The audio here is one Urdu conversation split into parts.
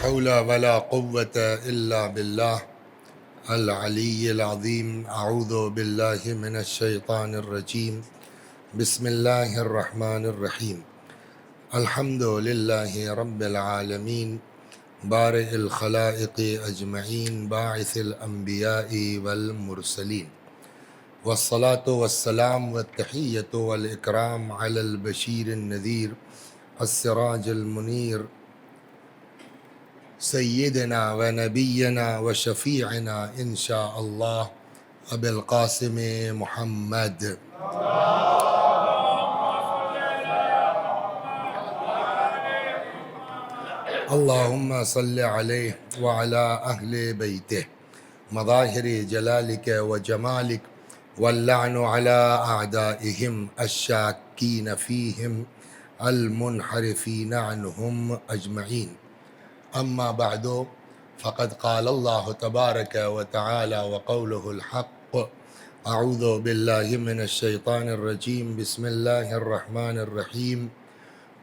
حول ولا قوة إلا بالله العلي العظيم. أعوذ بالله من الشيطان الرجيم. بسم الله الرحمن الرحيم. الحمد لله رب العالمين بارئ الخلائق أجمعين باعث الأنبياء والمرسلين، والصلاة والسلام والتحية والإكرام على البشير النذير السراج المنير سيدنا ونبينا وشفيعنا إن شاء الله أبي القاسم محمد. اللهم صل عليه وعلى أهل بيته مظاهر جلالك وجمالك، واللعن على أعدائهم الشاكين فيهم المنحرفين عنهم أجمعين. أما بعد، فقد قال الله تبارك وتعالى وقوله الحق. أعوذ بالله من الشيطان الرجيم. بسم الله الرحمن الرحيم.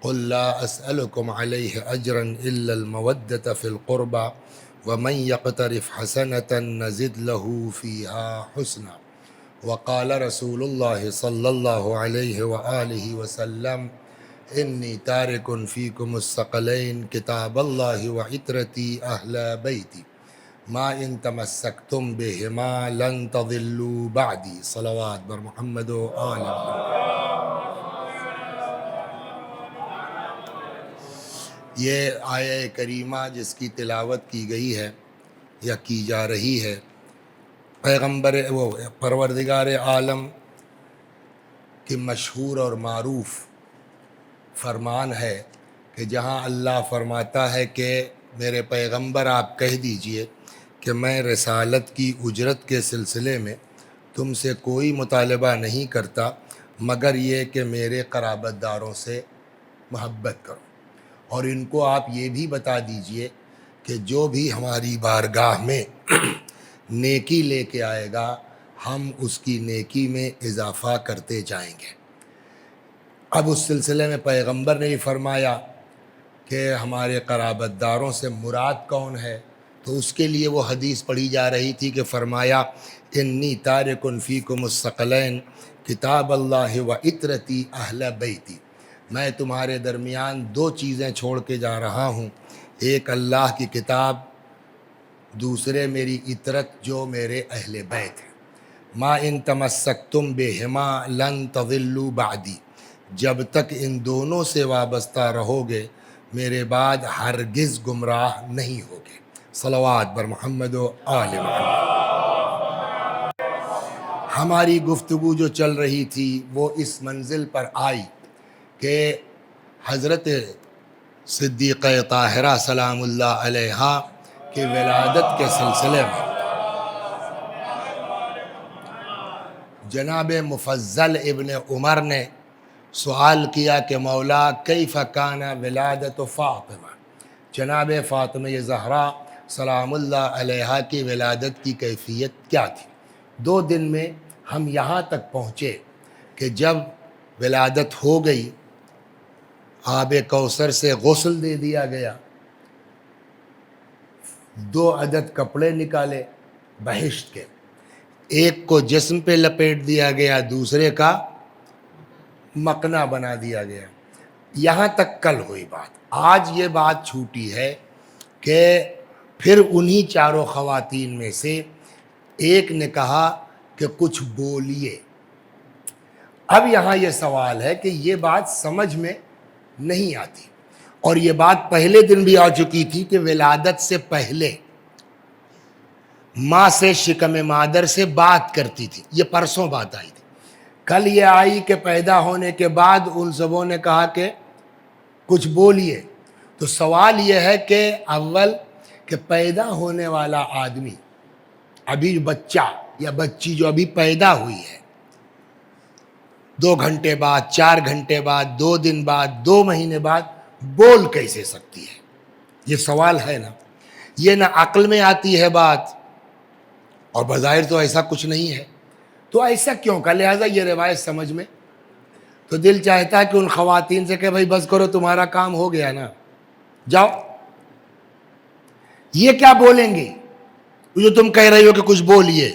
قل لا أسألكم عليه أجرا إلا المودة في القربى ومن يقترف حسنة نزد له فيها حسنا. وقال رسول الله صلى الله عليه وآله وسلم: إني تارك فيكم الثقلين كتاب الله وعترتي أهل بيتي ما إن تمسكتم بهما لن تضلوا بعدي. صلوات بر محمد و آل محمد. یہ آیہ کریمہ جس کی تلاوت کی گئی ہے یا کی جا رہی ہے، پروردگار عالم کی مشہور اور معروف فرمان ہے کہ جہاں اللہ فرماتا ہے کہ میرے پیغمبر آپ کہہ دیجئے کہ میں رسالت کی اجرت کے سلسلے میں تم سے کوئی مطالبہ نہیں کرتا مگر یہ کہ میرے قرابت داروں سے محبت کرو، اور ان کو آپ یہ بھی بتا دیجئے کہ جو بھی ہماری بارگاہ میں نیکی لے کے آئے گا ہم اس کی نیکی میں اضافہ کرتے جائیں گے۔ اب اس سلسلے میں پیغمبر نے فرمایا کہ ہمارے قرابت داروں سے مراد کون ہے، تو اس کے لیے وہ حدیث پڑھی جا رہی تھی کہ فرمایا: انی تارک فیکم الثقلین کتاب اللہ و عترتی اہل بیتی، میں تمہارے درمیان دو چیزیں چھوڑ کے جا رہا ہوں، ایک اللہ کی کتاب، دوسرے میری عترت جو میرے اہل بیت ہیں۔ ما ان تمسکتم بہما لن تضلوا بعدی، جب تک ان دونوں سے وابستہ رہو گے میرے بعد ہرگز گمراہ نہیں ہوگے۔ صلوات بر محمد و آل محمد۔ ہماری گفتگو جو چل رہی تھی وہ اس منزل پر آئی کہ حضرت صدیقہ طاہرہ سلام اللہ علیہا کی ولادت کے سلسلے میں جناب مفضل ابن عمر نے سوال کیا کہ مولا کیف کان ولادت فاطمہ، جناب فاطمہ زہرا سلام اللہ علیہا کی ولادت کی کیفیت کیا تھی۔ 2 دن میں ہم یہاں تک پہنچے کہ جب ولادت ہو گئی آب کوثر سے غسل دے دیا گیا، 2 عدد کپڑے نکالے بہشت کے، ایک کو جسم پہ لپیٹ دیا گیا، دوسرے کا مکنا بنا دیا گیا۔ یہاں تک کل ہوئی بات۔ آج یہ بات چھوٹی ہے کہ پھر انہی 4 خواتین میں سے ایک نے کہا کہ کچھ بولیے۔ اب یہاں یہ سوال ہے کہ یہ بات سمجھ میں نہیں آتی، اور یہ بات پہلے دن بھی آ چکی تھی کہ ولادت سے پہلے ماں سے شکم مادر سے بات کرتی تھی، یہ پرسوں بات آئی تھی۔ کل یہ آئی کہ پیدا ہونے کے بعد ان سبوں نے کہا کہ کچھ بولیے۔ تو سوال یہ ہے کہ اول کہ پیدا ہونے والا آدمی، ابھی بچہ یا بچی جو ابھی پیدا ہوئی ہے، 2 گھنٹے بعد، 4 گھنٹے بعد، 2 دن بعد، 2 مہینے بعد بول کیسے سکتی ہے؟ یہ سوال ہے نا، یہ نہ عقل میں آتی ہے بات، اور بظاہر تو ایسا کچھ نہیں ہے، تو ایسا کیوں کا؟ لہٰذا یہ روایت سمجھ میں تو دل چاہتا ہے کہ ان خواتین سے کہ بھائی بس کرو، تمہارا کام ہو گیا نا، جاؤ یہ کیا بولیں گے جو تم کہہ رہی ہو کہ کچھ بولیے؟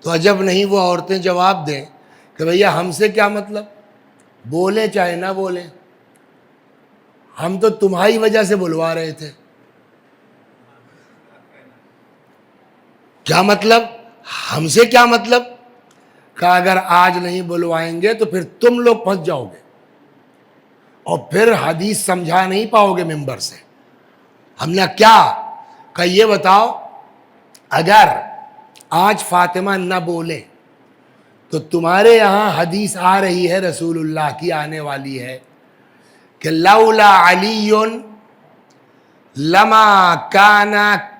تو عجب نہیں وہ عورتیں جواب دیں کہ بھیا ہم سے کیا مطلب، بولیں چاہے نہ بولیں، ہم تو تمہاری وجہ سے بلوا رہے تھے۔ کیا مطلب؟ ہم سے کیا مطلب؟ کہ اگر آج نہیں بلوائیں گے تو پھر تم لوگ پھنس جاؤ گے اور پھر حدیث سمجھا نہیں پاؤ گے ممبر سے۔ ہم نے کیا کہ یہ بتاؤ، اگر آج فاطمہ نہ بولے تو تمہارے یہاں حدیث آ رہی ہے رسول اللہ کی، آنے والی ہے کہ لولا علی لما کان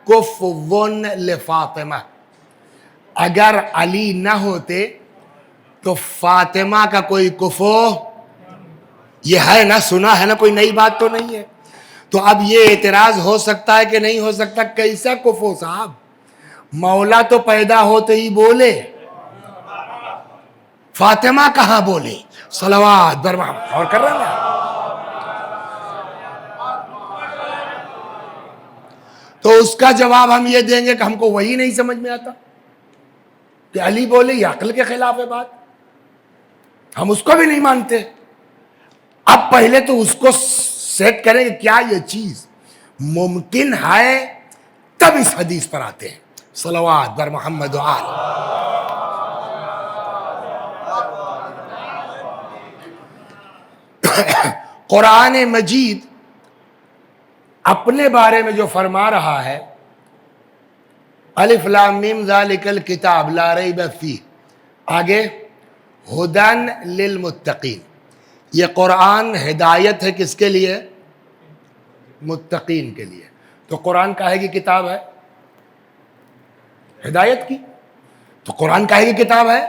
کفو لفاطمہ، اگر علی نہ ہوتے تو فاطمہ کا کوئی کفو، یہ ہے نا، سنا ہے نا، کوئی نئی بات تو نہیں ہے۔ تو اب یہ اعتراض ہو سکتا ہے کہ نہیں ہو سکتا؟ کیسا کفو صاحب، مولا تو پیدا ہوتے ہی بولے، فاطمہ کہاں بولے؟ صلوات بر محمد اور کر رہا نا۔ تو اس کا جواب ہم یہ دیں گے کہ ہم کو وہی نہیں سمجھ میں آتا کہ علی بولے، یہ عقل کے خلاف ہے بات، ہم اس کو بھی نہیں مانتے۔ اب پہلے تو اس کو سیٹ کریں کہ کیا یہ چیز ممکن ہے، تب اس حدیث پر آتے ہیں۔ صلوات بر محمد و آل۔ قرآن مجید اپنے بارے میں جو فرما رہا ہے، الف لام میم ذالک الکتاب لا ریب فیہ، آگے ہدن للمتقین، یہ قرآن ہدایت ہے کس کے لیے؟ متقین کے لیے۔ تو قرآن کاہے کی کتاب ہے؟ ہدایت کی۔ تو قرآن کاہے کی کتاب ہے؟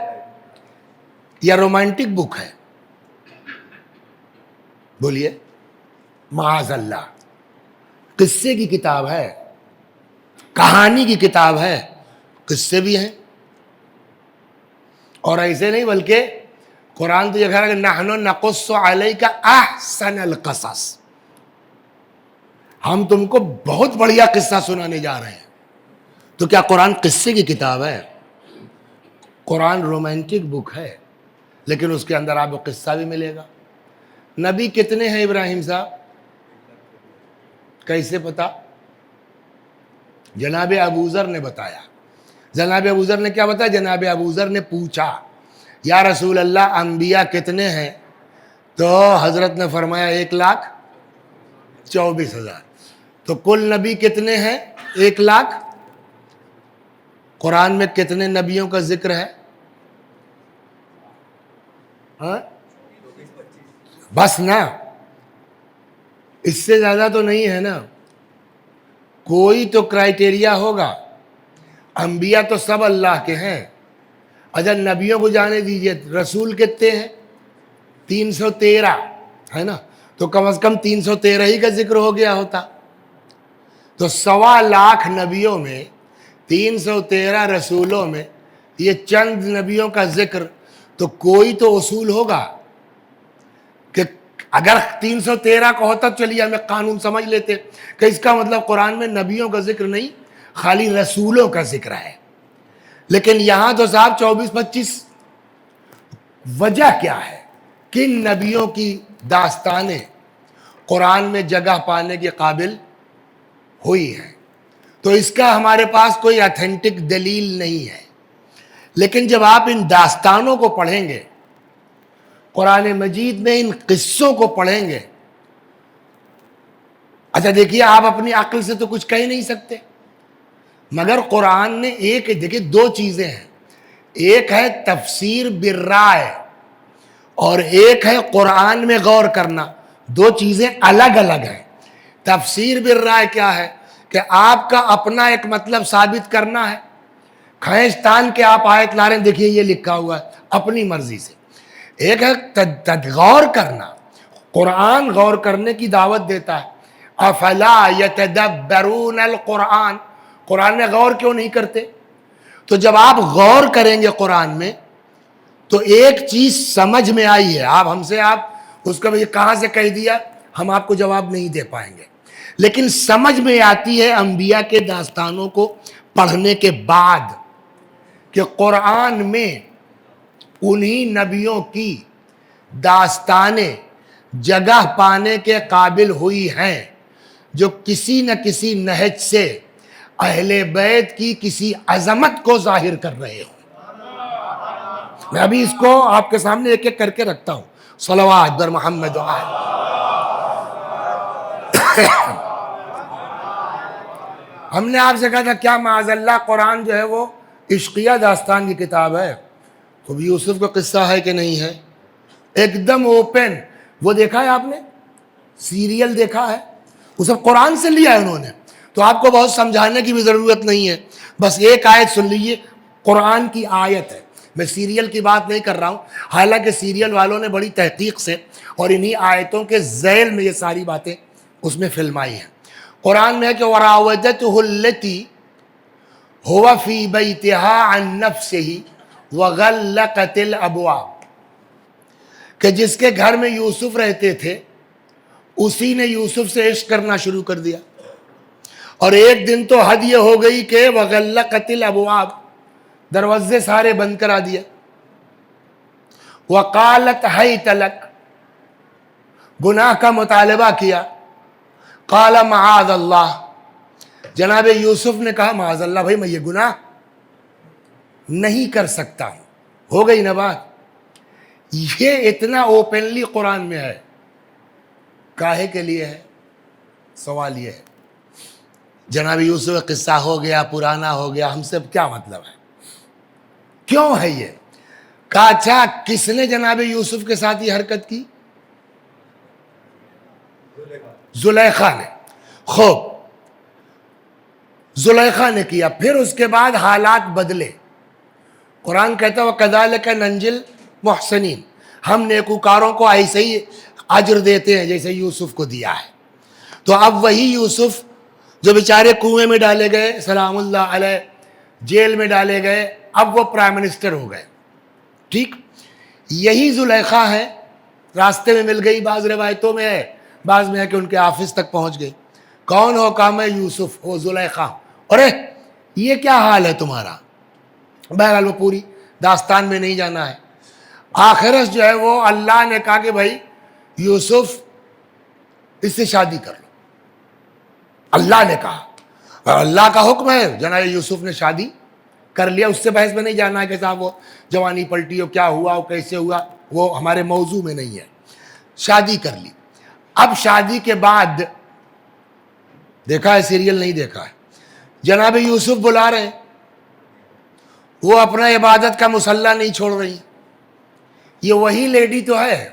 یا رومانٹک بک ہے؟ بولیے، معاذ اللہ، قصے کی کتاب ہے، کہانی کی کتاب ہے، قصے بھی ہیں۔ اور ایسے نہیں، بلکہ قرآن تو یہ کہہ رہا ہے کہ نحن نقص علیک احسن القصص، ہم تم کو بہت بڑھیا قصہ سنانے جا رہے ہیں۔ تو کیا قرآن قصے کی کتاب ہے؟ قرآن رومانٹک بک ہے، لیکن اس کے اندر آپ کو قصہ بھی ملے گا۔ نبی کتنے ہیں ابراہیم صاحب؟ کیسے پتا؟ جناب ابوذر نے بتایا۔ جناب ابوذر نے کیا بتایا؟ جناب ابوذر نے پوچھا یا رسول اللہ انبیاء کتنے ہیں؟ تو حضرت نے فرمایا 1,24,000۔ تو کل نبی کتنے ہیں؟ 1,00,000۔ قرآن میں کتنے نبیوں کا ذکر ہے؟ ہاں بس نا، اس سے زیادہ تو نہیں ہے نا، کوئی تو کرائٹیریا ہوگا۔ انبیاء تو سب اللہ کے ہیں، اچھا نبیوں کو جانے دیجئے، رسول کتنے ہیں؟ 313 ہے نا، تو کم از کم 313 ہی کا ذکر ہو گیا ہوتا۔ تو 1,25,000 نبیوں میں 313 رسولوں میں یہ چند نبیوں کا ذکر، تو کوئی تو اصول ہوگا کہ اگر 313 کا ہوتا چلیے ہمیں قانون سمجھ لیتے کہ اس کا مطلب قرآن میں نبیوں کا ذکر نہیں، خالی رسولوں کا ذکر ہے۔ لیکن یہاں تو صاحب 24-25۔ وجہ کیا ہے؟ کن نبیوں کی داستانیں قرآن میں جگہ پانے کے قابل ہوئی ہیں؟ تو اس کا ہمارے پاس کوئی ایتھنٹک دلیل نہیں ہے، لیکن جب آپ ان داستانوں کو پڑھیں گے، قرآن مجید میں ان قصوں کو پڑھیں گے، اچھا دیکھیے آپ اپنی عقل سے تو کچھ کہہ نہیں سکتے، مگر قرآن نے دیکھیے 2 چیزیں ہیں، ایک ہے تفسیر بالرائے اور ایک ہے قرآن میں غور کرنا، 2 چیزیں الگ الگ ہیں۔ تفسیر بالرائے کیا ہے؟ کہ آپ کا اپنا ایک مطلب ثابت کرنا ہے، کھینچ تان کے آپ آیت لا رہے ہیں، دیکھیے یہ لکھا ہوا ہے اپنی مرضی سے۔ ایک ہے غور کرنا، قرآن غور کرنے کی دعوت دیتا ہے۔ افلا یتدبرون القرآن، قرآن میں غور کیوں نہیں کرتے؟ تو جب آپ غور کریں گے قرآن میں تو ایک چیز سمجھ میں آئی ہے، آپ ہم سے آپ اس کا کہاں سے کہہ دیا، ہم آپ کو جواب نہیں دے پائیں گے، لیکن سمجھ میں آتی ہے انبیاء کے داستانوں کو پڑھنے کے بعد کہ قرآن میں انہی نبیوں کی داستانیں جگہ پانے کے قابل ہوئی ہیں جو کسی نہ کسی نہج سے اہل بیت کی کسی عظمت کو ظاہر کر رہے ہوں. میں ابھی اس کو آپ کے سامنے ایک ایک کر کے رکھتا ہوں. صلوات بر محمد و آل. ہم نے آپ سے کہا تھا کیا معاذ اللہ قرآن جو ہے وہ عشقیہ داستان کی کتاب ہے؟ خب یوسف کا قصہ ہے کہ نہیں ہے؟ ایک دم اوپن. وہ دیکھا ہے آپ نے؟ سیریل دیکھا ہے؟ وہ سب قرآن سے لیا ہے انہوں نے. تو آپ کو بہت سمجھانے کی بھی ضرورت نہیں ہے، بس ایک آیت سن لیجیے. قرآن کی آیت ہے، میں سیریل کی بات نہیں کر رہا ہوں، حالانکہ سیریل والوں نے بڑی تحقیق سے اور انہی آیتوں کے ذیل میں یہ ساری باتیں اس میں فلمائی ہیں. قرآن میں ہے کہ وراودته التي هو في بيتها عن نفسه وغلقت الابواب، کہ جس کے گھر میں یوسف رہتے تھے اسی نے یوسف سے عشق کرنا شروع کر دیا. اور ایک دن تو حد یہ ہو گئی کہ وغلقت الابواب، دروازے سارے بند کرا دیا. وقالت حیت لک، گناہ کا مطالبہ کیا. قال معاذ اللہ، جناب یوسف نے کہا معاذ اللہ بھائی میں یہ گناہ نہیں کر سکتا ہوں. ہو گئی نا بات. یہ اتنا اوپنلی قرآن میں ہے، کاہے کے لیے ہے؟ سوال یہ ہے. جناب یوسف کا قصہ ہو گیا، پرانا ہو گیا، ہم سے کیا مطلب ہے؟ کیوں ہے یہ؟ کہا اچھا کس نے جناب یوسف کے ساتھ یہ حرکت کی؟ زلیخا نے. خوب، زلیخا نے کیا. پھر اس کے بعد حالات بدلے. قرآن کہتا ہے وَكَذَلِكَ نَنْجِي الْمُحْسِنِينَ، ہم نیکوکاروں کو ایسے ہی اجر دیتے ہیں جیسے یوسف کو دیا ہے. تو اب وہی یوسف جو بیچارے کنویں میں ڈالے گئے سلام اللہ علیہ، جیل میں ڈالے گئے، اب وہ پرائم منسٹر ہو گئے. ٹھیک، یہی زلیخا ہے. راستے میں مل گئی، بعض روایتوں میں ہے، بعض میں ہے کہ ان کے آفس تک پہنچ گئی. کون ہو؟ کام ہے یوسف ہو زلیخا. ارے یہ کیا حال ہے تمہارا؟ بہرحال وہ پوری داستان میں نہیں جانا ہے. آخرش جو ہے وہ اللہ نے کہا کہ بھائی یوسف اس سے شادی کر لو. اللہ نے کہا، اللہ کا حکم ہے. جناب یوسف نے شادی کر لیا. اس سے بحث میں نہیں جانا ہے کہ صاحب وہ جوانی پلٹی ہو، کیا ہوا، وہ کیسے ہوا، وہ ہمارے موضوع میں نہیں ہے. شادی کر لی. اب شادی کے بعد دیکھا ہے سیریل؟ نہیں دیکھا ہے. جناب یوسف بلا رہے ہیں، وہ اپنا عبادت کا مسلح نہیں چھوڑ رہی. یہ وہی لیڈی تو ہے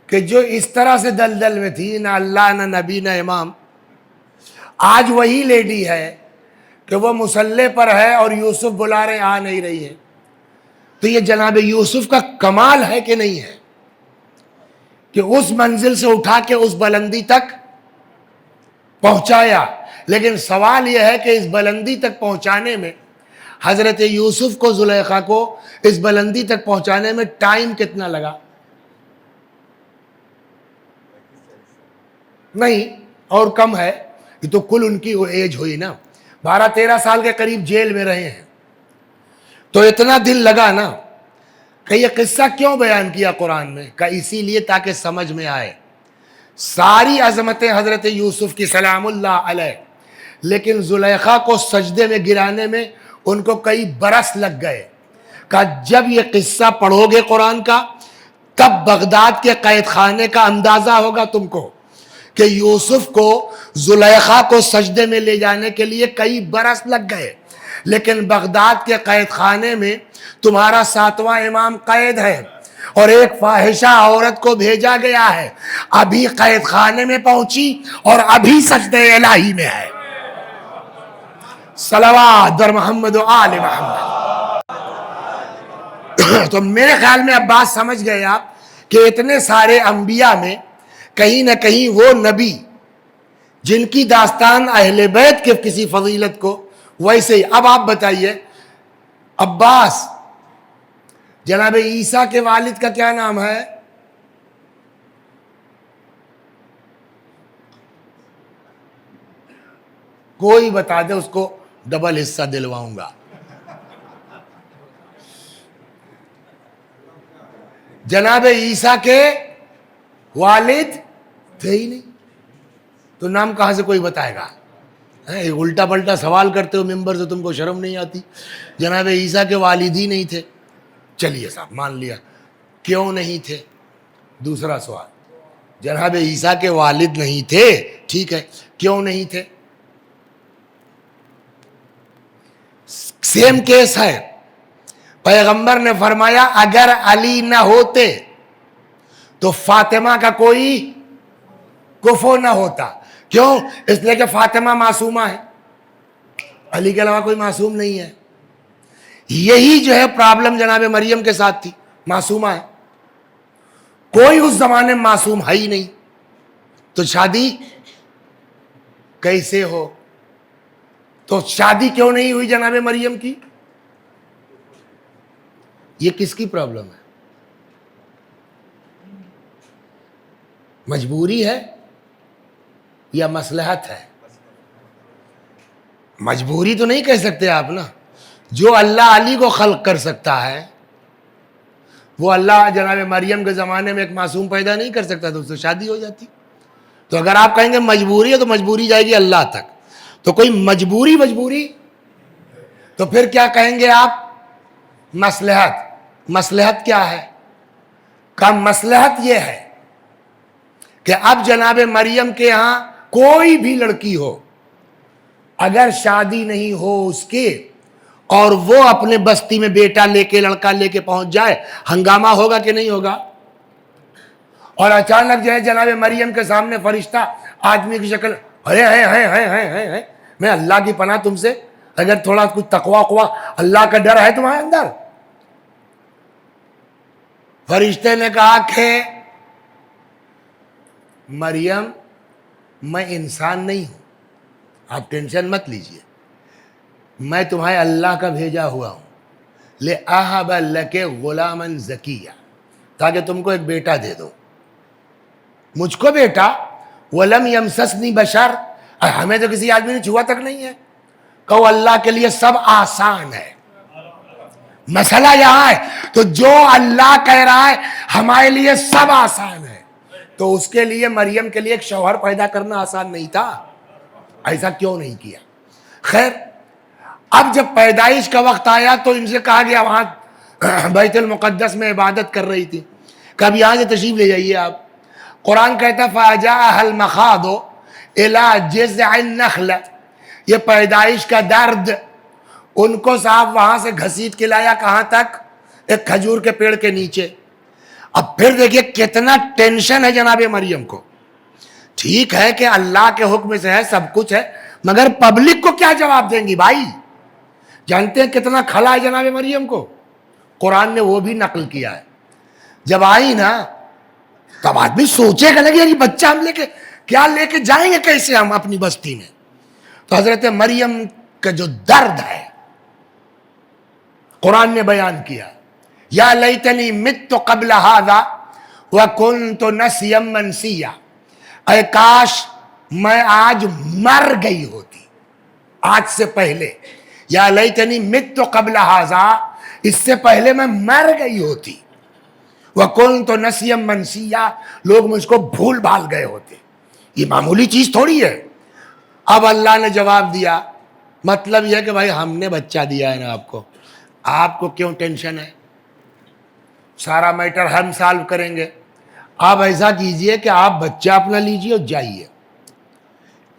کہ جو اس طرح سے دلدل میں تھی، نہ اللہ نہ نبی نہ امام. آج وہی لیڈی ہے کہ وہ مسلح پر ہے اور یوسف بلا رہے آ نہیں رہی ہے. تو یہ جناب یوسف کا کمال ہے کہ نہیں ہے کہ اس منزل سے اٹھا کے اس بلندی تک پہنچایا. لیکن سوال یہ ہے کہ اس بلندی تک پہنچانے میں حضرت یوسف کو، زلیخا کو اس بلندی تک پہنچانے میں ٹائم کتنا لگا؟ نہیں، اور کم ہے. یہ تو کل ان کی وہ ایج ہوئی نا، 12-13 سال کے قریب جیل میں رہے ہیں. تو اتنا دل لگا نا. کہ یہ قصہ کیوں بیان کیا قرآن میں؟ کہ اسی لیے تاکہ سمجھ میں آئے. ساری عظمتیں حضرت یوسف کی سلام اللہ علیہ، لیکن زلیخا کو سجدے میں گرانے میں ان کو کئی برس لگ گئے. کہ جب یہ قصہ پڑھو گے قرآن کا، تب بغداد کے قید خانے کا اندازہ ہوگا تم کو کہ یوسف کو، زلیخا کو سجدے میں لے جانے کے لیے کئی برس لگ گئے. لیکن بغداد کے قید خانے میں تمہارا 7واں امام قید ہے اور ایک فاحشہ عورت کو بھیجا گیا ہے، ابھی قید خانے میں پہنچی اور ابھی سجدے الہی میں ہے. صلوات در محمد و آل محمد. تو میرے خیال میں اب بات سمجھ گئے آپ کہ اتنے سارے انبیاء میں کہیں نہ کہیں وہ نبی جن کی داستان اہل بیت کے کسی فضیلت کو، ویسے ہی. اب آپ بتائیے، عباس جناب عیسیٰ کے والد کا کیا نام ہے؟ کوئی بتا دے اس کو ڈبل حصہ دلواؤں گا. جناب عیسیٰ کے والد تھے ہی نہیں تو نام کہاں سے کوئی بتائے گا؟ ایک الٹا پلٹا سوال کرتے ہو ممبر سے، تم کو شرم نہیں آتی؟ جناب عیسیٰ کے والد ہی نہیں تھے. چلیے صاحب مان لیا، کیوں نہیں تھے؟ دوسرا سوال، جناب عیسیٰ کے والد نہیں تھے، ٹھیک ہے، کیوں نہیں تھے؟ سیم کیس ہے. پیغمبر نے فرمایا اگر علی نہ ہوتے تو فاطمہ کا کوئی کفو نہ ہوتا. کیوں؟ اس لیے کہ فاطمہ معصومہ ہے، علی کے علاوہ کوئی معصوم نہیں ہے. یہی جو ہے پرابلم جناب مریم کے ساتھ تھی، معصومہ ہے، کوئی اس زمانے میں معصوم ہے ہی نہیں، تو شادی کیسے ہو؟ تو شادی کیوں نہیں ہوئی جناب مریم کی؟ یہ کس کی پرابلم ہے؟ مجبوری ہے یا مصلحت ہے؟ مجبوری تو نہیں کہہ سکتے آپ نا. جو اللہ علی کو خلق کر سکتا ہے وہ اللہ جناب مریم کے زمانے میں ایک معصوم پیدا نہیں کر سکتا، تو اس سے شادی ہو جاتی. تو اگر آپ کہیں گے مجبوری ہے تو مجبوری جائے گی اللہ تک. تو کوئی مجبوری تو پھر کیا کہیں گے آپ؟ مصلحت. مصلحت کیا ہے؟ کا مصلحت یہ ہے کہ اب جناب مریم کے ہاں کوئی بھی لڑکی ہو، اگر شادی نہیں ہو اس کے اور وہ اپنے بستی میں بیٹا لے کے لڑکا لے کے پہنچ جائے، ہنگامہ ہوگا کہ نہیں ہوگا؟ اور اچانک جو ہے جناب مریم کے سامنے فرشتہ آدمی کی شکل، ہے میں اللہ کی پناہ تم سے، اگر تھوڑا کچھ تقوی اللہ کا ڈر ہے تمہارے اندر. فرشتے نے کہا کہ مریم میں انسان نہیں ہوں، آپ ٹینشن مت لیجئے، میں تمہیں اللہ کا بھیجا ہوا ہوں، لِأَهَبَ لَكَ غُلَامًا زَكِيًّا، تاکہ تم کو ایک بیٹا دے دو. مجھ کو بیٹا، وَلَمْ يَمْسَسْنِي بَشَرٌ، ہمیں تو کسی آدمی نے چھوا تک نہیں ہے. کہو اللہ کے لیے سب آسان ہے. مسئلہ یہاں ہے. تو جو اللہ کہہ رہا ہے ہمارے لیے سب آسان ہے، تو اس کے لیے مریم کے لیے ایک شوہر پیدا کرنا آسان نہیں تھا؟ ایسا کیوں نہیں کیا؟ خیر، اب جب پیدائش کا وقت آیا تو ان سے کہا گیا، وہاں بیت المقدس میں عبادت کر رہی تھی، کب یہاں سے تشریف لے جائیے آپ. قرآن کہتا فَأَجَاءَهَا الْمَخَاضُ إِلَىٰ جِذْعِ النَّخْلَ، یہ پیدائش کا درد ان کو صاحب وہاں سے گھسیٹ کے لایا کہاں تک؟ ایک کھجور کے پیڑ کے نیچے. اب پھر دیکھیے کتنا ٹینشن ہے جناب مریم کو. ٹھیک ہے کہ اللہ کے حکم سے ہے، سب کچھ ہے، مگر پبلک کو کیا جواب دیں گی بھائی؟ جانتے ہیں کتنا کھلا ہے جناب مریم کو؟ قرآن نے وہ بھی نقل کیا ہے. جب آئی نا تب آدمی سوچے گا لگے یہ بچہ ہم لے کے جائیں گے کیسے ہم اپنی بستی میں؟ تو حضرت مریم کا جو درد ہے قرآن نے بیان کیا. یا لیتنی مت قبل ھذا وکنت نسیا منسیا، اے کاش میں آج مر گئی ہوتی، آج سے پہلے. یا لیتنی مت قبل ھذا، اس سے پہلے میں مر گئی ہوتی. وکنت نسیا منسیا، لوگ مجھ کو بھول بھال گئے ہوتے. یہ معمولی چیز تھوڑی ہے. اب اللہ نے جواب دیا، مطلب یہ کہ بھائی ہم نے بچہ دیا ہے نا آپ کو کیوں ٹینشن ہے؟ سارا میٹر ہم سالو کریں گے. آپ ایسا کیجئے کہ آپ بچہ اپنا لیجئے اور جائیے.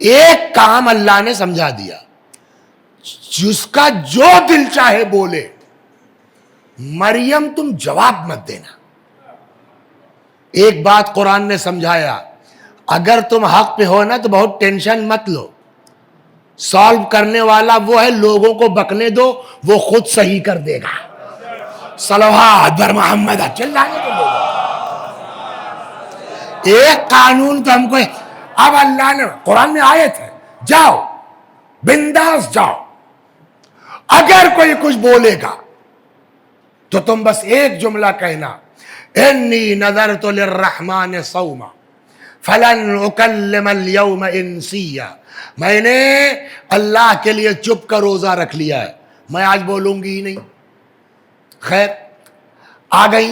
ایک کام اللہ نے سمجھا دیا، جس کا جو دل چاہے بولے، مریم تم جواب مت دینا. ایک بات قرآن نے سمجھایا، اگر تم حق پہ ہو نا تو بہت ٹینشن مت لو، سالو کرنے والا وہ ہے، لوگوں کو بکنے دو، وہ خود صحیح کر دے گا. صلوات بر محمد، چلانے کو لوگوں. ایک قانون تو ہم کو، اب اللہ نے قرآن میں آیت ہے، جاؤ بنداس جاؤ، اگر کوئی کچھ بولے گا تو تم بس ایک جملہ کہنا، انی نذرت للرحمن صوما فلن اکلم اليوم انسیا، میں نے اللہ کے لیے چپ کا روزہ رکھ لیا ہے، میں آج بولوں گی ہی نہیں۔ خیر آ گئی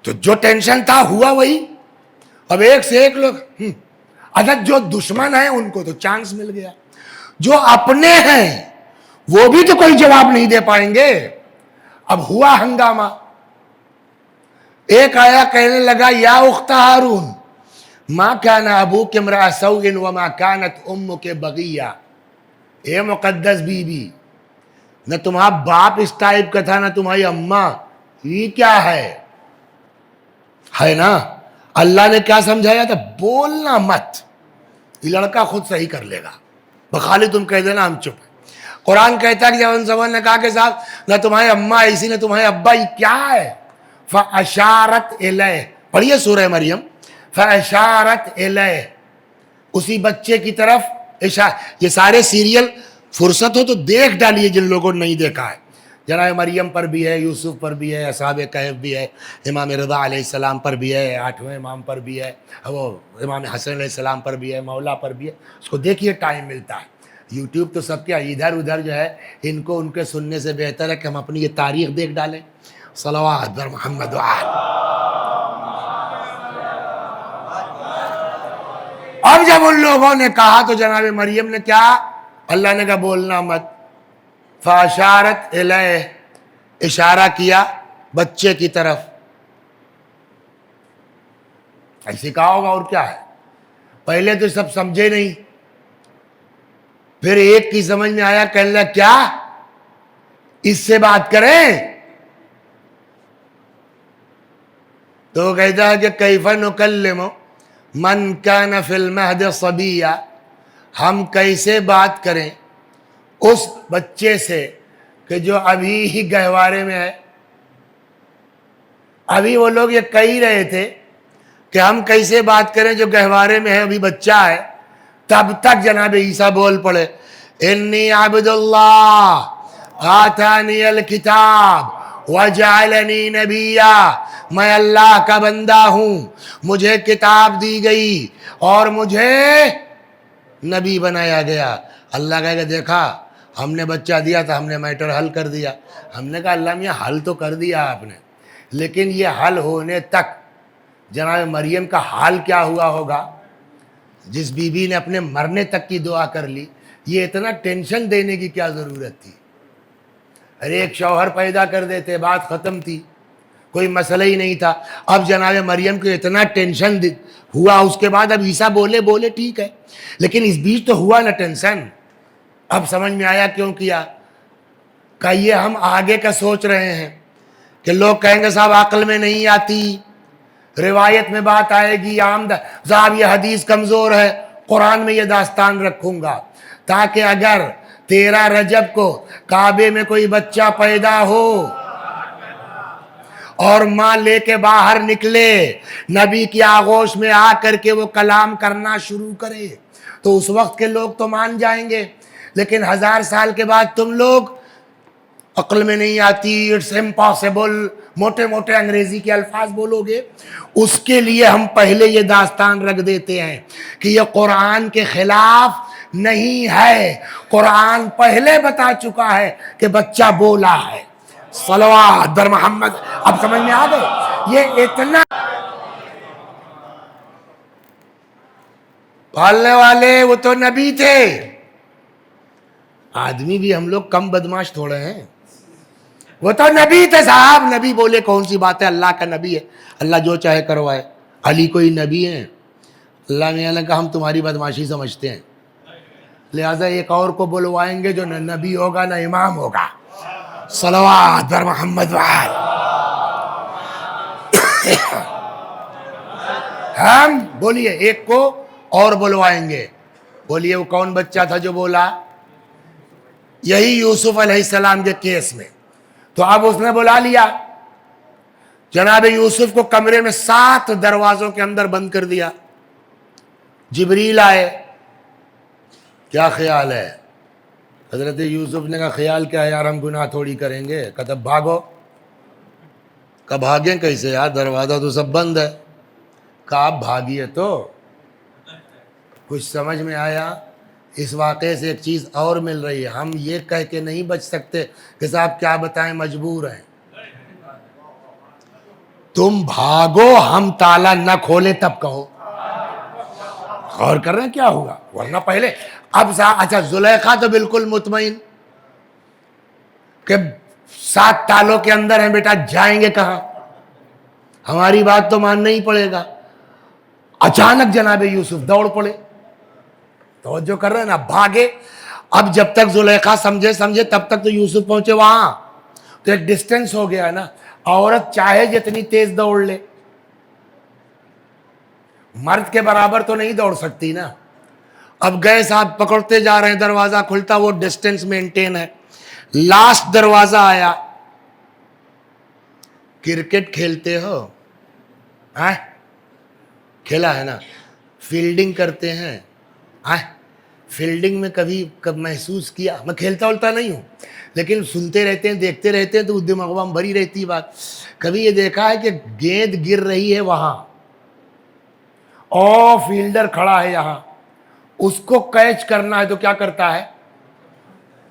تو جو ٹینشن تھا ہوا وہی، اب ایک سے ایک لوگ اگر جو دشمن ہیں ان کو تو چانس مل گیا، جو اپنے ہیں وہ بھی تو کوئی جواب نہیں دے پائیں گے۔ اب ہوا ہنگامہ، ایک آیا کہنے لگا یا اخت ہارون ما کان ابوک امرأ سوء وما کانت امک بغیہ، اے مقدس بی بی، نہ تمہارا باپ اس ٹائپ کا تھا نہ تمہاری اماں، یہ کیا ہے نا۔ اللہ نے کیا سمجھایا تھا؟ بولنا مت، یہ لڑکا خود صحیح کر لے گا، بخالی تم کہہ دینا ہم چپ۔ قرآن کہتا ہے کہ جب ان سبوں نے کہا کہ صاحب نہ تمہارے اماں ایسی نہ تمہارے ابا، یہ کیا ہے؟ فَأَشَارَتْ إِلَيْهِ، پڑھیے سورہ مریم، فَأَشَارَتْ إِلَيْهِ، اسی بچے کی طرف یہ سارے سیریل فرصت ہو تو دیکھ ڈالیے جن لوگوں نے نہیں دیکھا ہے، جناب مریم پر بھی ہے، یوسف پر بھی ہے، اصحاب کہف بھی ہے، امام رضا علیہ السلام پر بھی ہے، 8ویں امام پر بھی ہے، وہ امام حسن علیہ السلام پر بھی ہے، مولا پر بھی ہے، اس کو دیکھیے ٹائم ملتا ہے۔ یوٹیوب تو سب کیا ادھر ادھر جو ہے، ان کو ان کے سننے سے بہتر ہے کہ ہم اپنی یہ تاریخ دیکھ ڈالیں۔ صلوات بر محمد وآل۔ اب جب ان لوگوں نے کہا تو جناب مریم نے کیا؟ اللہ نے کہا بولنا مت، فاشارت الیہ، اشارہ کیا بچے کی طرف، ایسے کہا ہوگا اور کیا ہے۔ پہلے تو سب سمجھے نہیں، پھر ایک کی سمجھ میں آیا، کہنے لگا کیا اس سے بات کریں؟ تو وہ کہتا ہے کہ کیف نکلم من کان فی المہد صبیا، ہم کیسے بات کریں اس بچے سے کہ جو ابھی ہی گہوارے میں ہے۔ ابھی وہ لوگ یہ کہہ ہی رہے تھے کہ ہم کیسے بات کریں جو گہوارے میں ہے، ابھی بچہ ہے، تب تک جناب عیسیٰ بول پڑے، انی عبد اللہ آتانی الکتاب وجعلنی نبیا، میں اللہ کا بندہ ہوں، مجھے کتاب دی گئی اور مجھے نبی بنایا گیا۔ اللہ کہے کہ دیکھا ہم نے بچہ دیا تھا، ہم نے میٹر حل کر دیا۔ ہم نے کہا اللہ میاں حل تو کر دیا آپ نے، لیکن یہ حل ہونے تک جناب مریم کا حال کیا ہوا ہوگا؟ جس بی بی نے اپنے مرنے تک کی دعا کر لی، یہ اتنا ٹینشن دینے کی کیا ضرورت تھی؟ ارے ایک شوہر پیدا کر دیتے، بات ختم تھی، کوئی مسئلہ ہی نہیں تھا۔ اب جناب مریم کو اتنا ٹینشن ہوا، اس کے بعد اب عیسیٰ بولے ٹھیک ہے، لیکن اس بیچ تو ہوا نا ٹینشن۔ اب سمجھ میں آیا کیوں کیا؟ کہ یہ ہم آگے کا سوچ رہے ہیں کہ لوگ کہیں گے صاحب عقل میں نہیں آتی، روایت میں بات آئے گی، صاحب یہ حدیث کمزور ہے، قرآن میں یہ داستان رکھوں گا تاکہ اگر 13 رجب کو کعبے میں کوئی بچہ پیدا ہو اور ماں لے کے باہر نکلے، نبی کی آغوش میں آ کر کے وہ کلام کرنا شروع کرے، تو اس وقت کے لوگ تو مان جائیں گے، لیکن 1000 سال کے بعد تم لوگ عقل میں نہیں آتی، اٹس امپاسبل، موٹے موٹے انگریزی کے الفاظ بولو گے۔ اس کے لیے ہم پہلے یہ داستان رکھ دیتے ہیں کہ یہ قرآن کے خلاف نہیں ہے، قرآن پہلے بتا چکا ہے کہ بچہ بولا ہے۔ صلوات بر محمد۔ اب سمجھ میں آ گئے؟ یہ اتنا پالنے والے وہ تو نبی تھے، آدمی بھی ہم لوگ کم بدماش تھوڑے ہیں، وہ تو نبی تھے صاحب۔ نبی بولے کون سی بات ہے، اللہ کا نبی ہے، اللہ جو چاہے کروائے۔ علی کوئی نبی ہیں؟ اللہ میاں نے کہا ہم تمہاری بدماشی سمجھتے ہیں، لہٰذا ایک اور کو بلوائیں گے جو نہ نبی ہوگا نہ امام ہوگا۔ صلوات بر محمد وآل۔ ہم بولیے ایک کو اور بلوائیں گے، بولیے وہ کون بچہ تھا جو بولا؟ یہی یوسف علیہ السلام کے کیس میں۔ تو اب اس نے بلا لیا، جناب یوسف کو کمرے میں 7 دروازوں کے اندر بند کر دیا۔ جبریل آئے، کیا خیال ہے؟ حضرت یوسف نے کہا خیال کیا ہے یار، ہم گناہ تھوڑی کریں گے۔ کہتا بھاگو۔ کہا بھاگیں کیسے یار، دروازہ تو سب بند ہے۔ کہ آپ بھاگیے تو کچھ سمجھ میں آیا؟ اس واقعے سے ایک چیز اور مل رہی ہے، ہم یہ کہہ کے نہیں بچ سکتے کہ صاحب کیا بتائیں مجبور ہیں. تم بھاگو، ہم تالا نہ کھولے تب کہو. غور کر رہے ہیں کیا ہوگا؟ ورنہ پہلے اب اچھا زلیخا تو بالکل مطمئن کہ 7 تالوں کے اندر ہیں بیٹا، جائیں گے کہاں، ہماری بات تو ماننا ہی پڑے گا. اچانک جناب یوسف دوڑ پڑے. توجہ کر رہے ہیں نا، بھاگے. اب جب تک زلیخا سمجھے تب تک تو یوسف پہنچے وہاں، تو ایک ڈسٹینس ہو گیا نا. عورت چاہے جتنی تیز دوڑ لے، مرد کے برابر تو نہیں دوڑ سکتی نا. اب گئے صاحب، پکڑتے جا رہے ہیں، دروازہ کھلتا، وہ ڈسٹینس مینٹین ہے. لاسٹ دروازہ آیا. کرکٹ کھیلتے ہو؟ کھیلا ہے نا. فیلڈنگ کرتے ہیں؟ فیلڈنگ میں کبھی محسوس کیا؟ میں کھیلتا ولتا نہیں ہوں، لیکن سنتے رہتے ہیں، دیکھتے رہتے ہیں، تو دماغ میں بھری رہتی ہے بات. کبھی یہ دیکھا ہے کہ گیند گر رہی ہے وہاں اور فیلڈر کھڑا ہے یہاں، اس کو کیچ کرنا ہے تو کیا کرتا ہے؟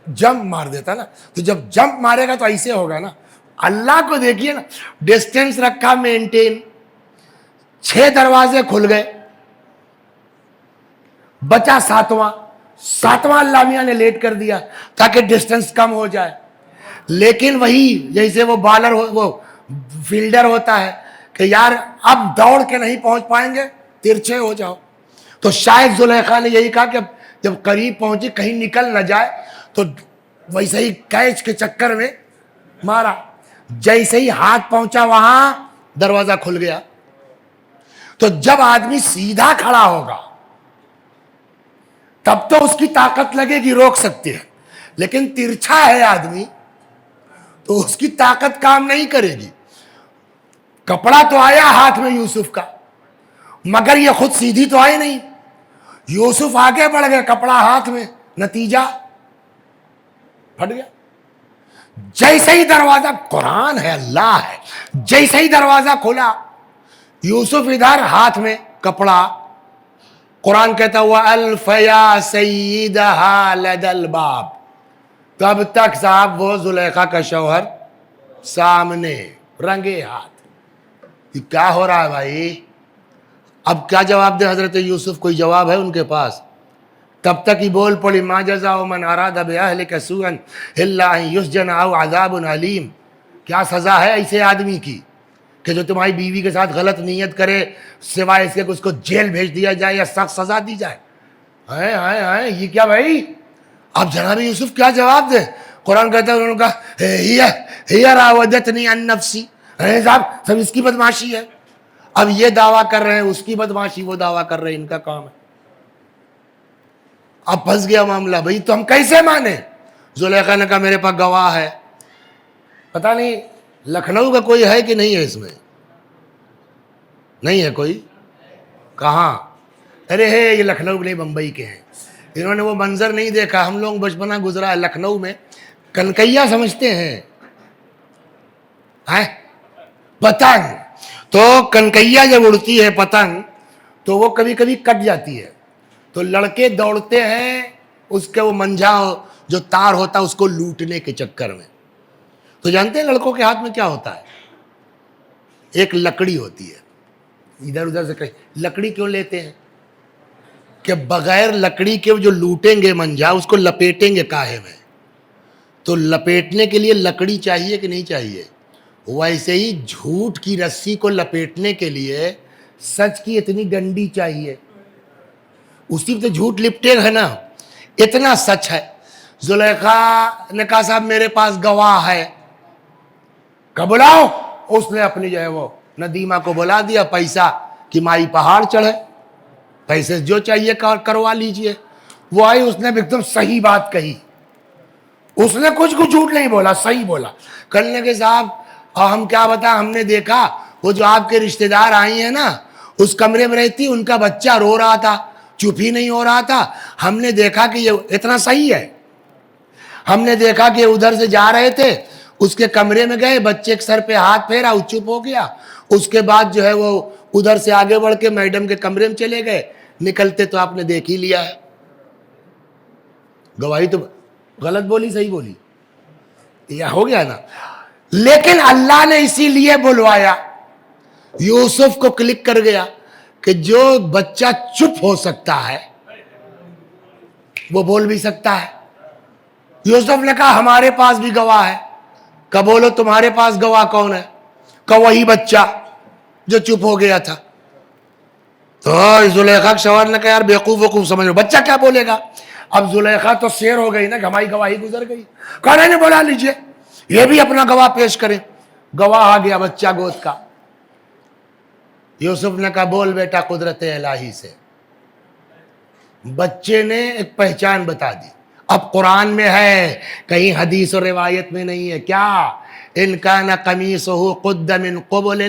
جمپ مار دیتا نا. تو جب جمپ مارے گا تو ایسے ہوگا نا. اللہ کو دیکھیے نا، ڈسٹینس رکھا مینٹین. 6 دروازے کھل گئے، بچا 7واں اللہ میاں نے لیٹ کر دیا تاکہ ڈسٹینس کم ہو جائے. لیکن وہی جیسے وہ بالر وہ فیلڈر ہوتا ہے کہ یار اب دوڑ کے نہیں پہنچ پائیں گے، ترچھے ہو جاؤ. تو شاید زلیخا نے یہی کہا کہ جب قریب پہنچی کہیں نکل نہ جائے، تو ویسے ہی کیچ کے چکر میں مارا. جیسے ہی ہاتھ پہنچا وہاں دروازہ کھل گیا. تو جب آدمی سیدھا کھڑا ہوگا تب تو اس کی طاقت لگے گی، روک سکتے ہیں. لیکن ترچھا ہے آدمی تو اس کی طاقت کام نہیں کرے گی. کپڑا تو آیا ہاتھ میں یوسف کا، مگر یہ خود سیدھی تو آئی نہیں. یوسف آگے بڑھ گئے، کپڑا ہاتھ میں، نتیجہ پھٹ گیا. جیسے ہی دروازہ، قرآن ہے، اللہ ہے، جیسے ہی دروازہ کھلا، یوسف ادھر ہاتھ میں کپڑا. قرآن کہتا ہوا الف یا سیدہا لدى الباب. تب تک صاحب وہ زلیخا کا شوہر سامنے رنگے ہاتھ. کیا ہو رہا ہے بھائی؟ اب کیا جواب دے حضرت یوسف؟ کوئی جواب ہے ان کے پاس؟ تب تک ہی بول پڑی ما جزاء من اراد باہلک سوءا الا ان یسجن او عذاب علیم. کیا سزا ہے ایسے آدمی کی کہ جو تمہاری بیوی کے ساتھ غلط نیت کرے، سوائے اس کے کہ اس کو جیل بھیج دیا جائے یا سخت سزا دی جائے؟ یہ کیا بھائی؟ اب جناب یوسف کیا جواب دے؟ قرآن کہتا ہے انہوں نے کہا ہی راودتنی عن نفسی. صاحب سب اس کی بدماشی ہے. اب یہ دعویٰ کر رہے ہیں، اس کی بدماشی، وہ دعویٰ کر رہے ہیں، ان کا کام ہے. اب پھنس گیا معاملہ. بھائی تو ہم کیسے مانے؟ زلیخا نے کہا میرے پاس گواہ ہے. پتہ نہیں لکھنؤ کا کوئی ہے کہ نہیں ہے اس میں؟ نہیں ہے کوئی؟ کہاں؟ ارے ہے، یہ لکھنؤ نہیں، بمبئی کے ہیں. انہوں نے وہ منظر نہیں دیکھا. ہم لوگ بچپنا گزرا ہے لکھنؤ میں، کنکیا سمجھتے ہیں؟ پتنگ. تو کنکیا جب اڑتی ہے پتنگ تو وہ کبھی کبھی کٹ جاتی ہے. تو لڑکے دوڑتے ہیں اس کے وہ منجھا جو تار ہوتا ہے اس کو لوٹنے کے چکر میں. تو جانتے ہیں لڑکوں کے ہاتھ میں کیا ہوتا ہے؟ ایک لکڑی ہوتی ہے. ادھر ادھر سے لکڑی کیوں لیتے ہیں؟ کہ بغیر لکڑی کے جو لوٹیں گے منجھا، اس کو لپیٹیں گے کاہے میں. تو لپیٹنے کے لیے لکڑی چاہیے کہ نہیں چاہیے؟ ویسے ہی جھوٹ کی رسی کو لپیٹنے کے لیے سچ کی اتنی ڈنڈی چاہیے. اسی پہ جھوٹ لپٹے گا نا. اتنا سچ ہے. زلیخا نے کہا صاحب میرے پاس گواہ ہے. کب بلاؤ؟ اس نے اپنی جو ہے وہ ندیمہ کو بلا دیا. پیسہ کہ مائی پہاڑ چڑھے، پیسے جو چاہیے کروا لیجئے. وہ آئی، اس نے ایک دم صحیح بات کہی. اس نے کچھ جھوٹ نہیں بولا، صحیح بولا. کرنے کے صاحب ہم کیا بتا، ہم نے دیکھا وہ جو آپ کے رشتہ دار آئی ہیں نا، اس کمرے میں رہتی، ان کا بچہ رو رہا تھا، چپ ہی نہیں ہو رہا تھا. ہم نے دیکھا کہ یہ اتنا صحیح ہے. ہم نے دیکھا کہ ادھر سے جا رہے تھے، اس کے کمرے میں گئے، بچے کے سر پہ ہاتھ پھیرا، وہ چپ ہو گیا. اس کے بعد جو ہے وہ ادھر سے آگے بڑھ کے میڈم کے کمرے میں چلے گئے, نکلتے تو آپ نے دیکھ ہی لیا ہے. گواہی تو غلط بولی صحیح بولی, یہ ہو گیا نا. لیکن اللہ نے اسی لیے بلوایا, یوسف کو کلک کر گیا کہ جو بچہ چپ ہو سکتا ہے وہ بول بھی سکتا ہے. یوسف نے کہا ہمارے پاس بھی گواہ ہے. کہ بولو تمہارے پاس گواہ کون ہے؟ کہ وہی بچہ جو چپ ہو گیا تھا. تو زلیخا کے شوہر نے کہا یار بیوقوف وقوف سمجھ لو, بچہ کیا بولے گا؟ اب زلیخا تو شیر ہو گئی نا کہ ہماری گواہی گزر گئی. کہا نہیں بلا لیجئے, یہ بھی اپنا گواہ پیش کریں. گواہ آ گیا بچہ گود کا. یوسف نے کہا بول بیٹا قدرت الہی سے. بچے نے ایک پہچان بتا دی. اب قرآن میں ہے, کہیں حدیث و روایت میں نہیں ہے. کیا؟ ان کان قمیصہ قد من قبل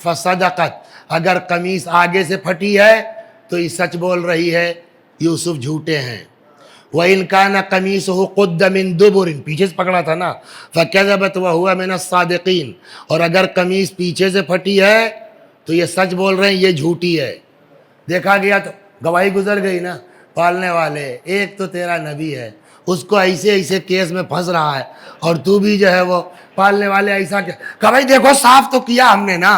فصدقت, اگر قمیص آگے سے پھٹی ہے تو یہ سچ بول رہی ہے, یوسف جھوٹے ہیں. وَإِن كَانَ قَمِيصُهُ قُدَّ مِن دُبُرٍ, پیچھے سے پکڑا تھا نا, فَكَذَبَتْ وَهُوَ مِنَ الصَّادِقِينَ, اور اگر قمیص پیچھے سے پھٹی ہے تو یہ سچ بول رہے ہیں, یہ جھوٹی ہے. دیکھا گیا تو گواہی گزر گئی نا. پالنے والے, ایک تو تیرا نبی ہے, اس کو ایسے ایسے کیس میں پھنس رہا ہے, اور تو بھی جو ہے وہ پالنے والے ایسا کیا. کہ بھائی دیکھو صاف تو کیا ہم نے نا,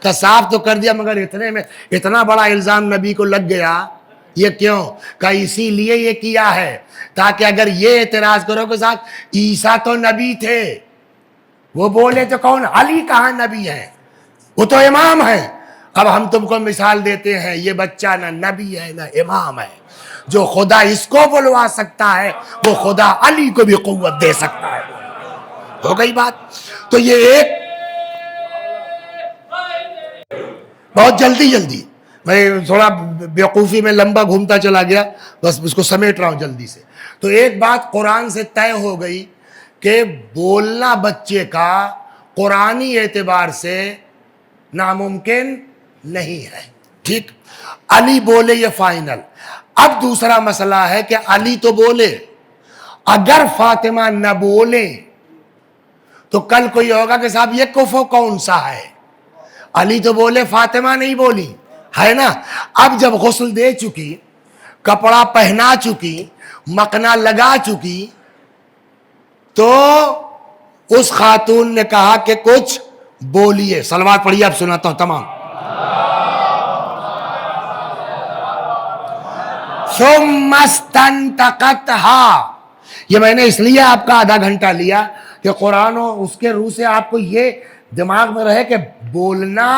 کہ صاف تو کر دیا, مگر اتنے میں اتنا بڑا الزام نبی کو لگ گیا. یہ کیوں؟ کہ اسی لیے یہ کیا ہے تاکہ اگر یہ اعتراض کرو کہ ساتھ عیسیٰ تو نبی تھے, وہ بولے تو کون, علی کہاں نبی ہے, وہ تو امام ہے. اب ہم تم کو مثال دیتے ہیں, یہ بچہ نہ نبی ہے نہ امام ہے. جو خدا اس کو بلوا سکتا ہے وہ خدا علی کو بھی قوت دے سکتا ہے. ہو گئی بات. تو یہ ایک بہت جلدی میں تھوڑا بیوقوفی میں لمبا گھومتا چلا گیا, بس اس کو سمیٹ رہا ہوں جلدی سے. تو ایک بات قرآن سے طے ہو گئی کہ بولنا بچے کا قرآنی اعتبار سے ناممکن نہیں ہے. ٹھیک, علی بولے یہ فائنل. اب دوسرا مسئلہ ہے کہ علی تو بولے, اگر فاطمہ نہ بولے تو کل کوئی ہوگا کہ صاحب یہ کفر کون سا ہے. علی تو بولے, فاطمہ نہیں بولی, ہے نا. اب جب غسل دے چکی, کپڑا پہنا چکی, مکنا لگا چکی, تو اس خاتون نے کہا کہ کچھ بولیے. صلوات پڑھیے, اب سناتا ہوں تمام. ثم استنطقتها, یہ میں نے اس لیے آپ کا آدھا گھنٹہ لیا کہ قرآن و اس کے روح سے آپ کو یہ دماغ میں رہے کہ بولنا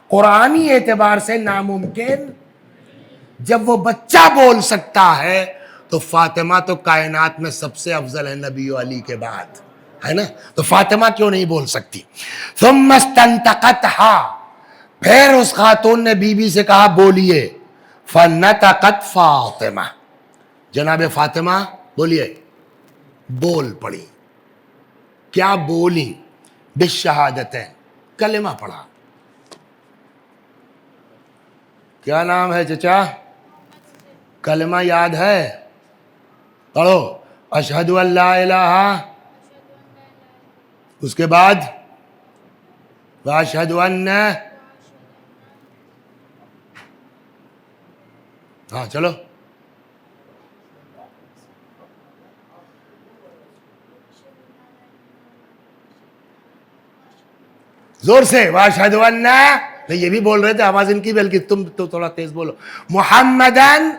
قرآنی اعتبار سے ناممکن. جب وہ بچہ بول سکتا ہے تو فاطمہ تو کائنات میں سب سے افضل ہے نبی و علی کے بعد, ہے نا. تو فاطمہ کیوں نہیں بول سکتی؟ ثم استنطقتها, پھر اس خاتون نے بی بی سے کہا بولیے. فنطقت فاطمہ, جناب فاطمہ بولیے, بول پڑی. کیا بولی؟ بالشہادتین, کلمہ پڑھا. کیا نام ہے چچا؟ کلمہ یاد ہے؟ پڑھو. اشہد ان لا الہ, اس کے بعد واشہد ان, ہاں چلو زور سے. واشہد ان, نہیں یہ بھی بول رہے تھے, آواز ان کی, بلکہ تم تو تھوڑا تیز بولو. محمدن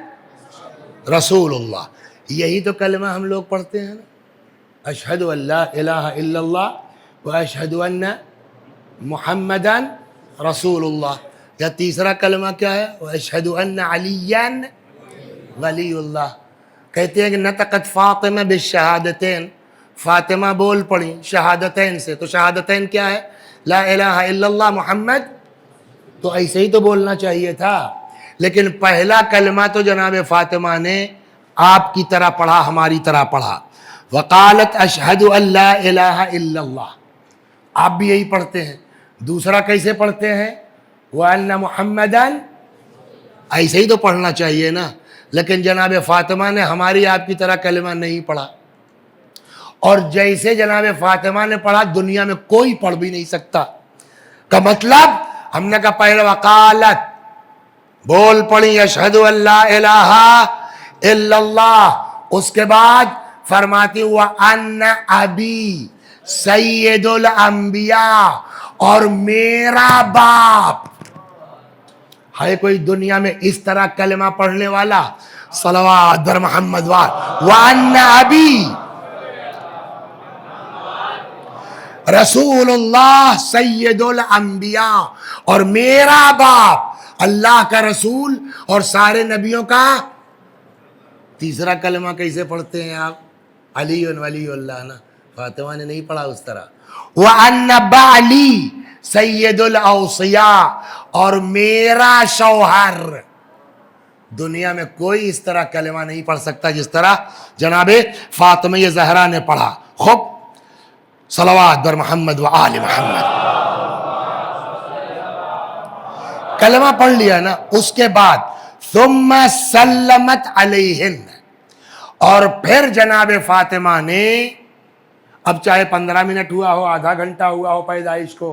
رسول اللہ, یہی تو کلمہ ہم لوگ پڑھتے ہیں نا. اشہد ان لا الہ الا اللہ واشہد ان محمدن رسول اللہ. یا تیسرا کلمہ کیا ہے؟ واشہد ان علیٰ ولی اللہ. کہتے ہیں کہ نطقت فاطمہ بالشہادتین, فاطمہ بول پڑی شہادتین سے. تو شہادتین کیا ہے؟ لا الہ الا اللہ محمد. تو ایسے ہی تو بولنا چاہیے تھا. لیکن پہلا کلمہ تو جناب فاطمہ نے آپ کی طرح پڑھا, ہماری طرح پڑھا. وقالت اشہد ان لا الہ الا اللہ, آپ بھی یہی پڑھتے ہیں. دوسرا کیسے پڑھتے ہیں؟ وَأَنَّ مُحَمَّدًا, ایسے ہی تو پڑھنا چاہیے نا. لیکن جناب فاطمہ نے ہماری آپ کی طرح کلمہ نہیں پڑھا, اور جیسے جناب فاطمہ نے پڑھا دنیا میں کوئی پڑھ بھی نہیں سکتا. کا مطلب ہم نے کہا پہلے وقالت بول پڑی اشہدو اللہ الہ الا اللہ، اس کے بعد فرماتی وَأَنَّ أَبِي سید الانبیاء، اور میرا باپ ہے کوئی دنیا میں اس طرح کلمہ پڑھنے والا؟ صلوات بر محمد وَأَنَّ أَبِي رسول اللہ سید الانبیاء، اور میرا باپ اللہ کا رسول اور سارے نبیوں کا۔ تیسرا کلمہ کیسے پڑھتے ہیں آپ؟ علی ولی اللہ نا، فاطمہ نے نہیں پڑھا اس طرح۔ وَأَنَّ بَعْلِي سید الاوصیاء، اور میرا شوہر۔ دنیا میں کوئی اس طرح کلمہ نہیں پڑھ سکتا جس طرح جناب فاطمہ زہرا نے پڑھا۔ خوب صلوات بر محمد و آل محمد۔ کلمہ پڑھ لیا نا، اس کے بعد ثم سلمت علیہن، اور پھر جناب فاطمہ نے، اب چاہے 15 منٹ ہوا ہو، آدھا گھنٹہ ہوا ہو پیدائش کو،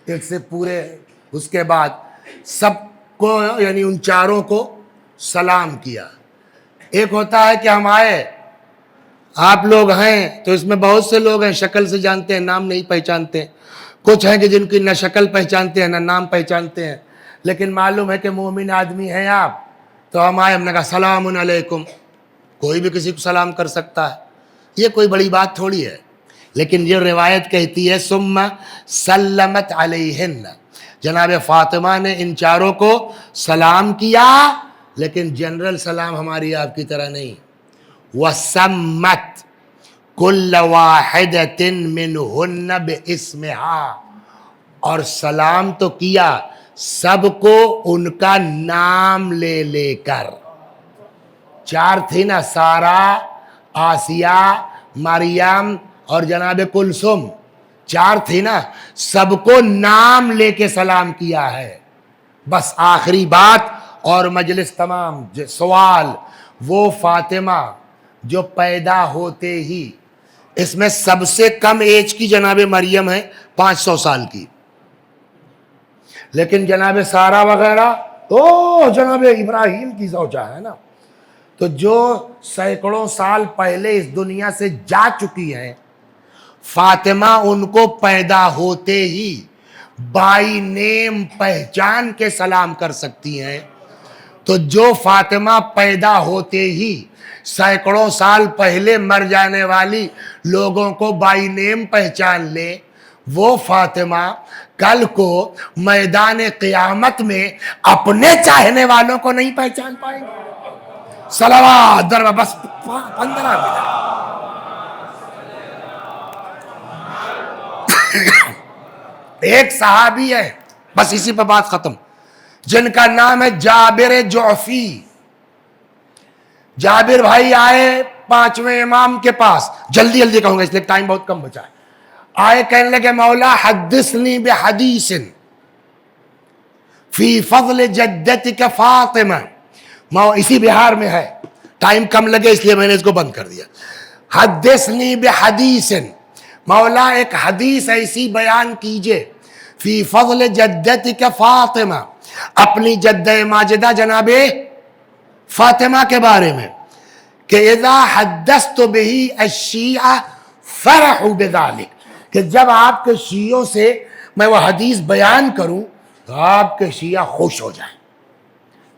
ایک سے پورے، اس کے بعد سب کو یعنی ان چاروں کو سلام کیا۔ ایک ہوتا ہے کہ ہم آئے، آپ لوگ ہیں تو اس میں بہت سے لوگ ہیں شکل سے جانتے ہیں، نام نہیں پہچانتے، کچھ ہیں کہ جن کی نہ شکل پہچانتے ہیں نہ نام پہچانتے ہیں، لیکن معلوم ہے کہ مومن آدمی ہیں آپ، تو ہم آئے، ہم نے کہا سلام علیکم۔ کوئی بھی کسی کو سلام کر سکتا ہے، یہ کوئی بڑی بات تھوڑی ہے، لیکن یہ روایت کہتی ہے ثم سلمت علیہن، جناب فاطمہ نے ان چاروں کو سلام کیا، لیکن جنرل سلام ہماری آپ کی طرح نہیں۔ وَسَمَّتْ كُلَّ وَاحِدَةٍ مِّنْهُنَّ بِاسْمِهَا، اور سلام تو کیا سب کو ان کا نام لے لے کر۔ چار تھی نا، سارہ، آسیہ، مریم اور جناب کلثوم، چار تھی نا، سب کو نام لے کے سلام کیا ہے۔ بس آخری بات اور مجلس تمام۔ سوال، وہ فاطمہ جو پیدا ہوتے ہی، اس میں سب سے کم ایج کی جناب مریم ہے، 500 سال کی، لیکن جناب سارہ وغیرہ تو جناب ابراہیم کی زوجہ ہے نا، تو جو سینکڑوں سال پہلے اس دنیا سے جا چکی ہیں، فاطمہ ان کو پیدا ہوتے ہی بائی نیم پہچان کے سلام کر سکتی ہیں، تو جو فاطمہ پیدا ہوتے ہی سینکڑوں سال پہلے مر جانے والی لوگوں کو بائی نیم پہچان لے، وہ فاطمہ کل کو میدان قیامت میں اپنے چاہنے والوں کو نہیں پہچان پائیں گے۔ صلوات در بس 15 منٹ۔ ایک صحابی ہے، بس اسی پہ بات ختم، جن کا نام ہے جابر جعفی۔ جابر بھائی آئے 5ویں امام کے پاس، جلدی جلدی کہوں گا اس لیے ٹائم بہت کم بچا ہے۔ آئے کہنے لگے مولا حدثنی بحدیث فی فضل جدتک فاطمہ، اسی بہار میں ہے، ٹائم کم لگے اس لیے میں نے اس کو بند کر دیا۔ حدثنی بحدیث، مولا ایک حدیث ایسی بیان کیجئے، فی فضل جدتک فاطمہ، اپنی جدہ ماجدہ جناب فاطمہ کے بارے میں، کہ اذا حدثت بہ الشیعہ فرحوا بذلک، کہ جب آپ کے شیعوں سے میں وہ حدیث بیان کروں تو آپ کے شیعہ خوش ہو جائیں۔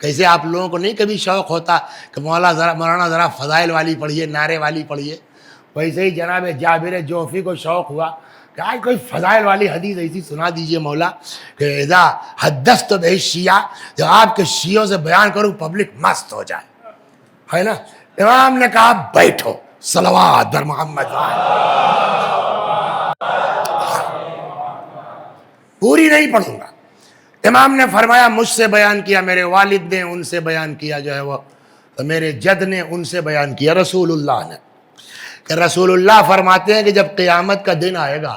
کیسے آپ لوگوں کو نہیں کبھی شوق ہوتا کہ مولانا ذرا فضائل والی پڑھیے، نعرے والی پڑھیے، ویسے ہی جناب جابر جوفی کو شوق ہوا کہ آج کوئی فضائل والی حدیث ایسی سنا دیجئے مولا کہ اذا حدثت بہ الشیعہ، جب آپ کے شیعوں سے بیان کروں پبلک مست ہو جائے، ہے نا۔ امام نے کہا بیٹھو، صلوات بر محمد۔ پوری نہیں پڑھوں گا۔ امام نے فرمایا مجھ سے بیان کیا، میرے والد نے ان سے بیان کیا، جو ہے وہ میرے جد نے ان سے بیان کیا، رسول اللہ نے، کہ رسول اللہ فرماتے ہیں کہ جب قیامت کا دن آئے گا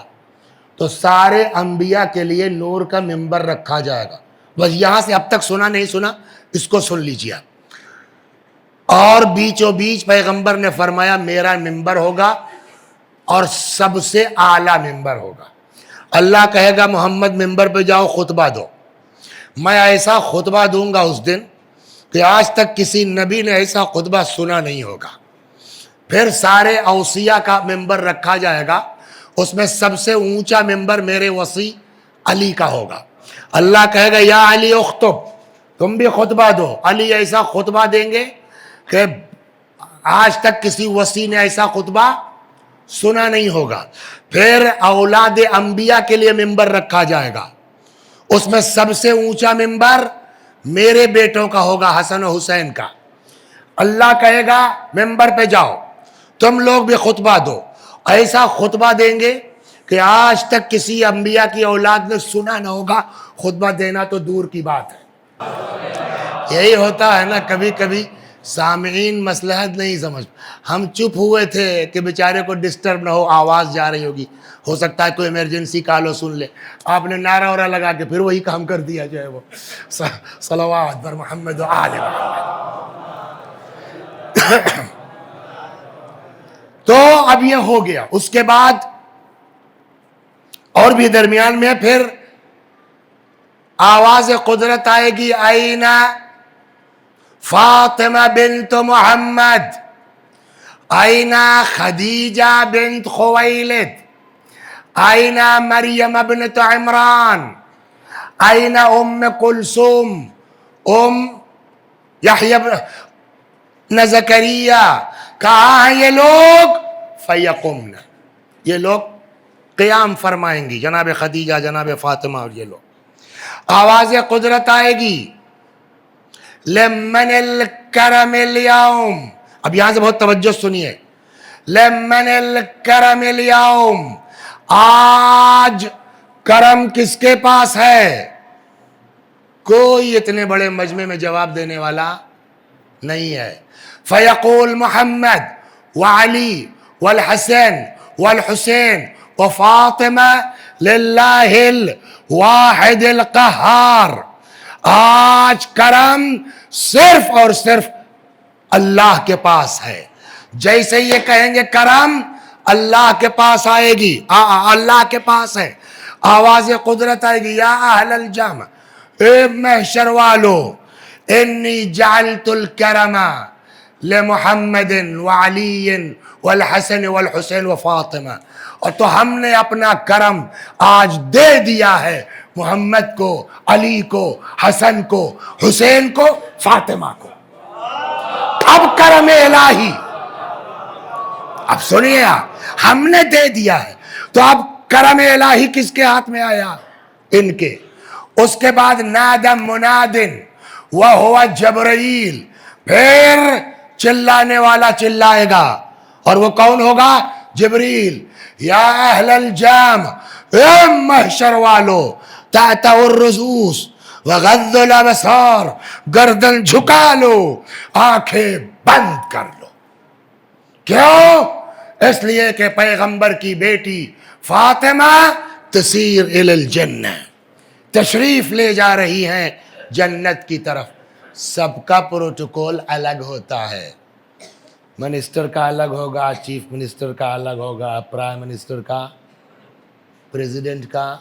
تو سارے انبیاء کے لیے نور کا ممبر رکھا جائے گا۔ بس یہاں سے اب تک سنا نہیں سنا اس کو سن لیجیے، اور بیچوں بیچ پیغمبر نے فرمایا میرا ممبر ہوگا اور سب سے اعلیٰ ممبر ہوگا۔ اللہ کہے گا محمد ممبر پہ جاؤ خطبہ دو، میں ایسا خطبہ دوں گا اس دن کہ آج تک کسی نبی نے ایسا خطبہ سنا نہیں ہوگا. پھر سارے اوصیاء کا ممبر رکھا جائے گا, اس میں سب سے اونچا ممبر میرے وصی علی کا ہوگا. اللہ کہے گا یا علی اخطب, تم بھی خطبہ دو. علی ایسا خطبہ دیں گے کہ آج تک کسی وصی نے ایسا خطبہ سنا نہیں ہوگا. پھر اولاد انبیاء کے لیے ممبر رکھا جائے گا, اس میں سب سے اونچا ممبر میرے بیٹوں کا ہوگا, حسن و حسین کا. اللہ کہے گا ممبر پہ جاؤ, تم لوگ بھی خطبہ دو. ایسا خطبہ دیں گے کہ آج تک کسی انبیاء کی اولاد نے سنا نہ ہوگا. خطبہ دینا تو دور کی بات ہے. یہی ہوتا ہے نا, کبھی کبھی سامعین مصلحت نہیں سمجھ. ہم چپ ہوئے تھے کہ بیچارے کو ڈسٹرب نہ ہو, آواز جا رہی ہوگی, ہو سکتا ہے کوئی ایمرجنسی کالو سن لے. آپ نے نعرہ وعرہ لگا کے پھر وہی کام کر دیا جو ہے وہ صلوات بر محمد و آل محمد. تو اب یہ ہو گیا. اس کے بعد اور بھی درمیان میں پھر آواز قدرت آئے گی, آئینہ فاطمہ بنت محمد, آئینہ خدیجہ بنت خویلد, آئینہ مریم ابنت عمران, آئینہ ام کلثوم, ام یحییٰ بن زکریا. کہاں ہیں یہ لوگ؟ فیقمن, یہ لوگ قیام فرمائیں گی, جناب خدیجہ, جناب فاطمہ اور یہ لوگ. آواز قدرت آئے گی, لمن الکرم اليوم. اب یہاں سے بہت توجہ سنیے. لمن الکرم اليوم, آج کرم کس کے پاس ہے؟ کوئی اتنے بڑے مجمع میں جواب دینے والا نہیں ہے. فیقول محمد وعلی والحسن والحسین وفاطمہ للہ الواحد القہار. آج کرم صرف اور صرف اللہ کے پاس ہے. جیسے یہ کہیں گے کرم اللہ کے پاس آئے گی, اللہ کے پاس ہے. آواز قدرت آئے گی, یا اہل الجمع, اے محشر والو, انی جعلت الکرم لمحمد وعلی والحسن والحسین وفاطمہ. اور تو ہم نے اپنا کرم آج دے دیا ہے محمد کو, علی کو, حسن کو, حسین کو, فاطمہ کو. اب کرم الہی, اب سنیے, ہم نے دے دیا ہے تو اب کرم الہی کس کے ہاتھ میں آیا؟ ان کے. اس کے بعد نادم منادن وہو جبرائیل, پھر چلانے والا چلائے گا, اور وہ کون ہوگا؟ جبریل. یا اہل الجامع, اے محشر والو, تعتوا الرؤوس وغضوا الابصار, گردن جھکا لو, آنکھیں بند کر لو. کیوں؟ اس لیے کہ پیغمبر کی بیٹی فاطمہ تسیر الی الجنہ, تشریف لے جا رہی ہیں جنت کی طرف. سب کا پروٹوکول الگ ہوتا ہے. منسٹر کا الگ ہوگا, چیف منسٹر کا الگ ہوگا, پرائم منسٹر کا, پریزیڈنٹ کا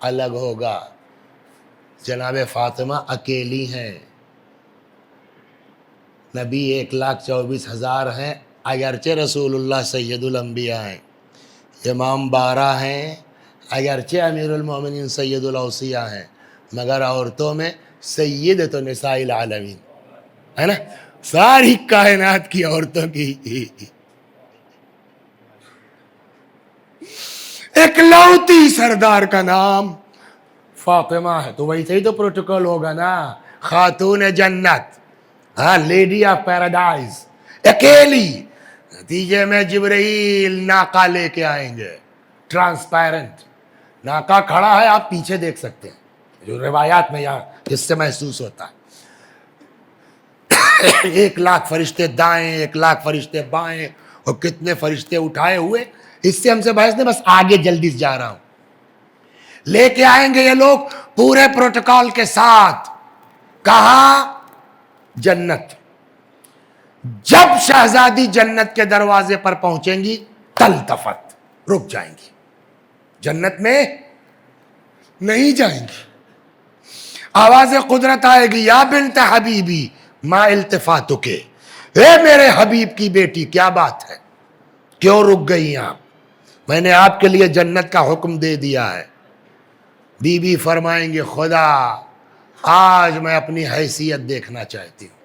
الگ ہوگا. جناب فاطمہ اکیلی ہیں. نبی 1,24,000 ہیں, اگرچہ رسول اللہ سید الانبیاء ہیں. امام 12 ہیں, اگرچہ امیر المومنین سید الاوصیاء ہیں, مگر عورتوں میں سیدۃ نساء العالمین ہے نا, ساری کائنات کی عورتوں کی اکلوتی سردار کا نام فاطمہ ہے. تو ویسے ہی تو پروٹوکول ہوگا نا, خاتون جنت, ہاں, لیڈی آف پیراڈائز, اکیلی. نتیجے میں جبرائیل ناقہ لے کے آئیں گے, ٹرانسپیرنٹ ناقہ کھڑا ہے, آپ پیچھے دیکھ سکتے ہیں, جو روایات میں یہاں جس سے محسوس ہوتا ہے. 1,00,000 فرشتے دائیں, 1,00,000 فرشتے بائیں, اور کتنے فرشتے اٹھائے ہوئے, اس سے ہم سے بحث نہیں, بس آگے جلدی سے جا رہا ہوں. لے کے آئیں گے یہ لوگ پورے پروٹوکول کے ساتھ. کہاں؟ جنت. جب شہزادی جنت کے دروازے پر پہنچیں گی تلتفت, رک جائیں گی, جنت میں نہیں جائیں گی. آواز قدرت آئے گی، یا بنت حبیبی ما التفاتک، اے میرے حبیب کی بیٹی کیا بات ہے، کیوں رک گئی آپ؟ میں نے آپ کے لیے جنت کا حکم دے دیا ہے۔ بی بی فرمائیں گے خدا آج میں اپنی حیثیت دیکھنا چاہتی ہوں،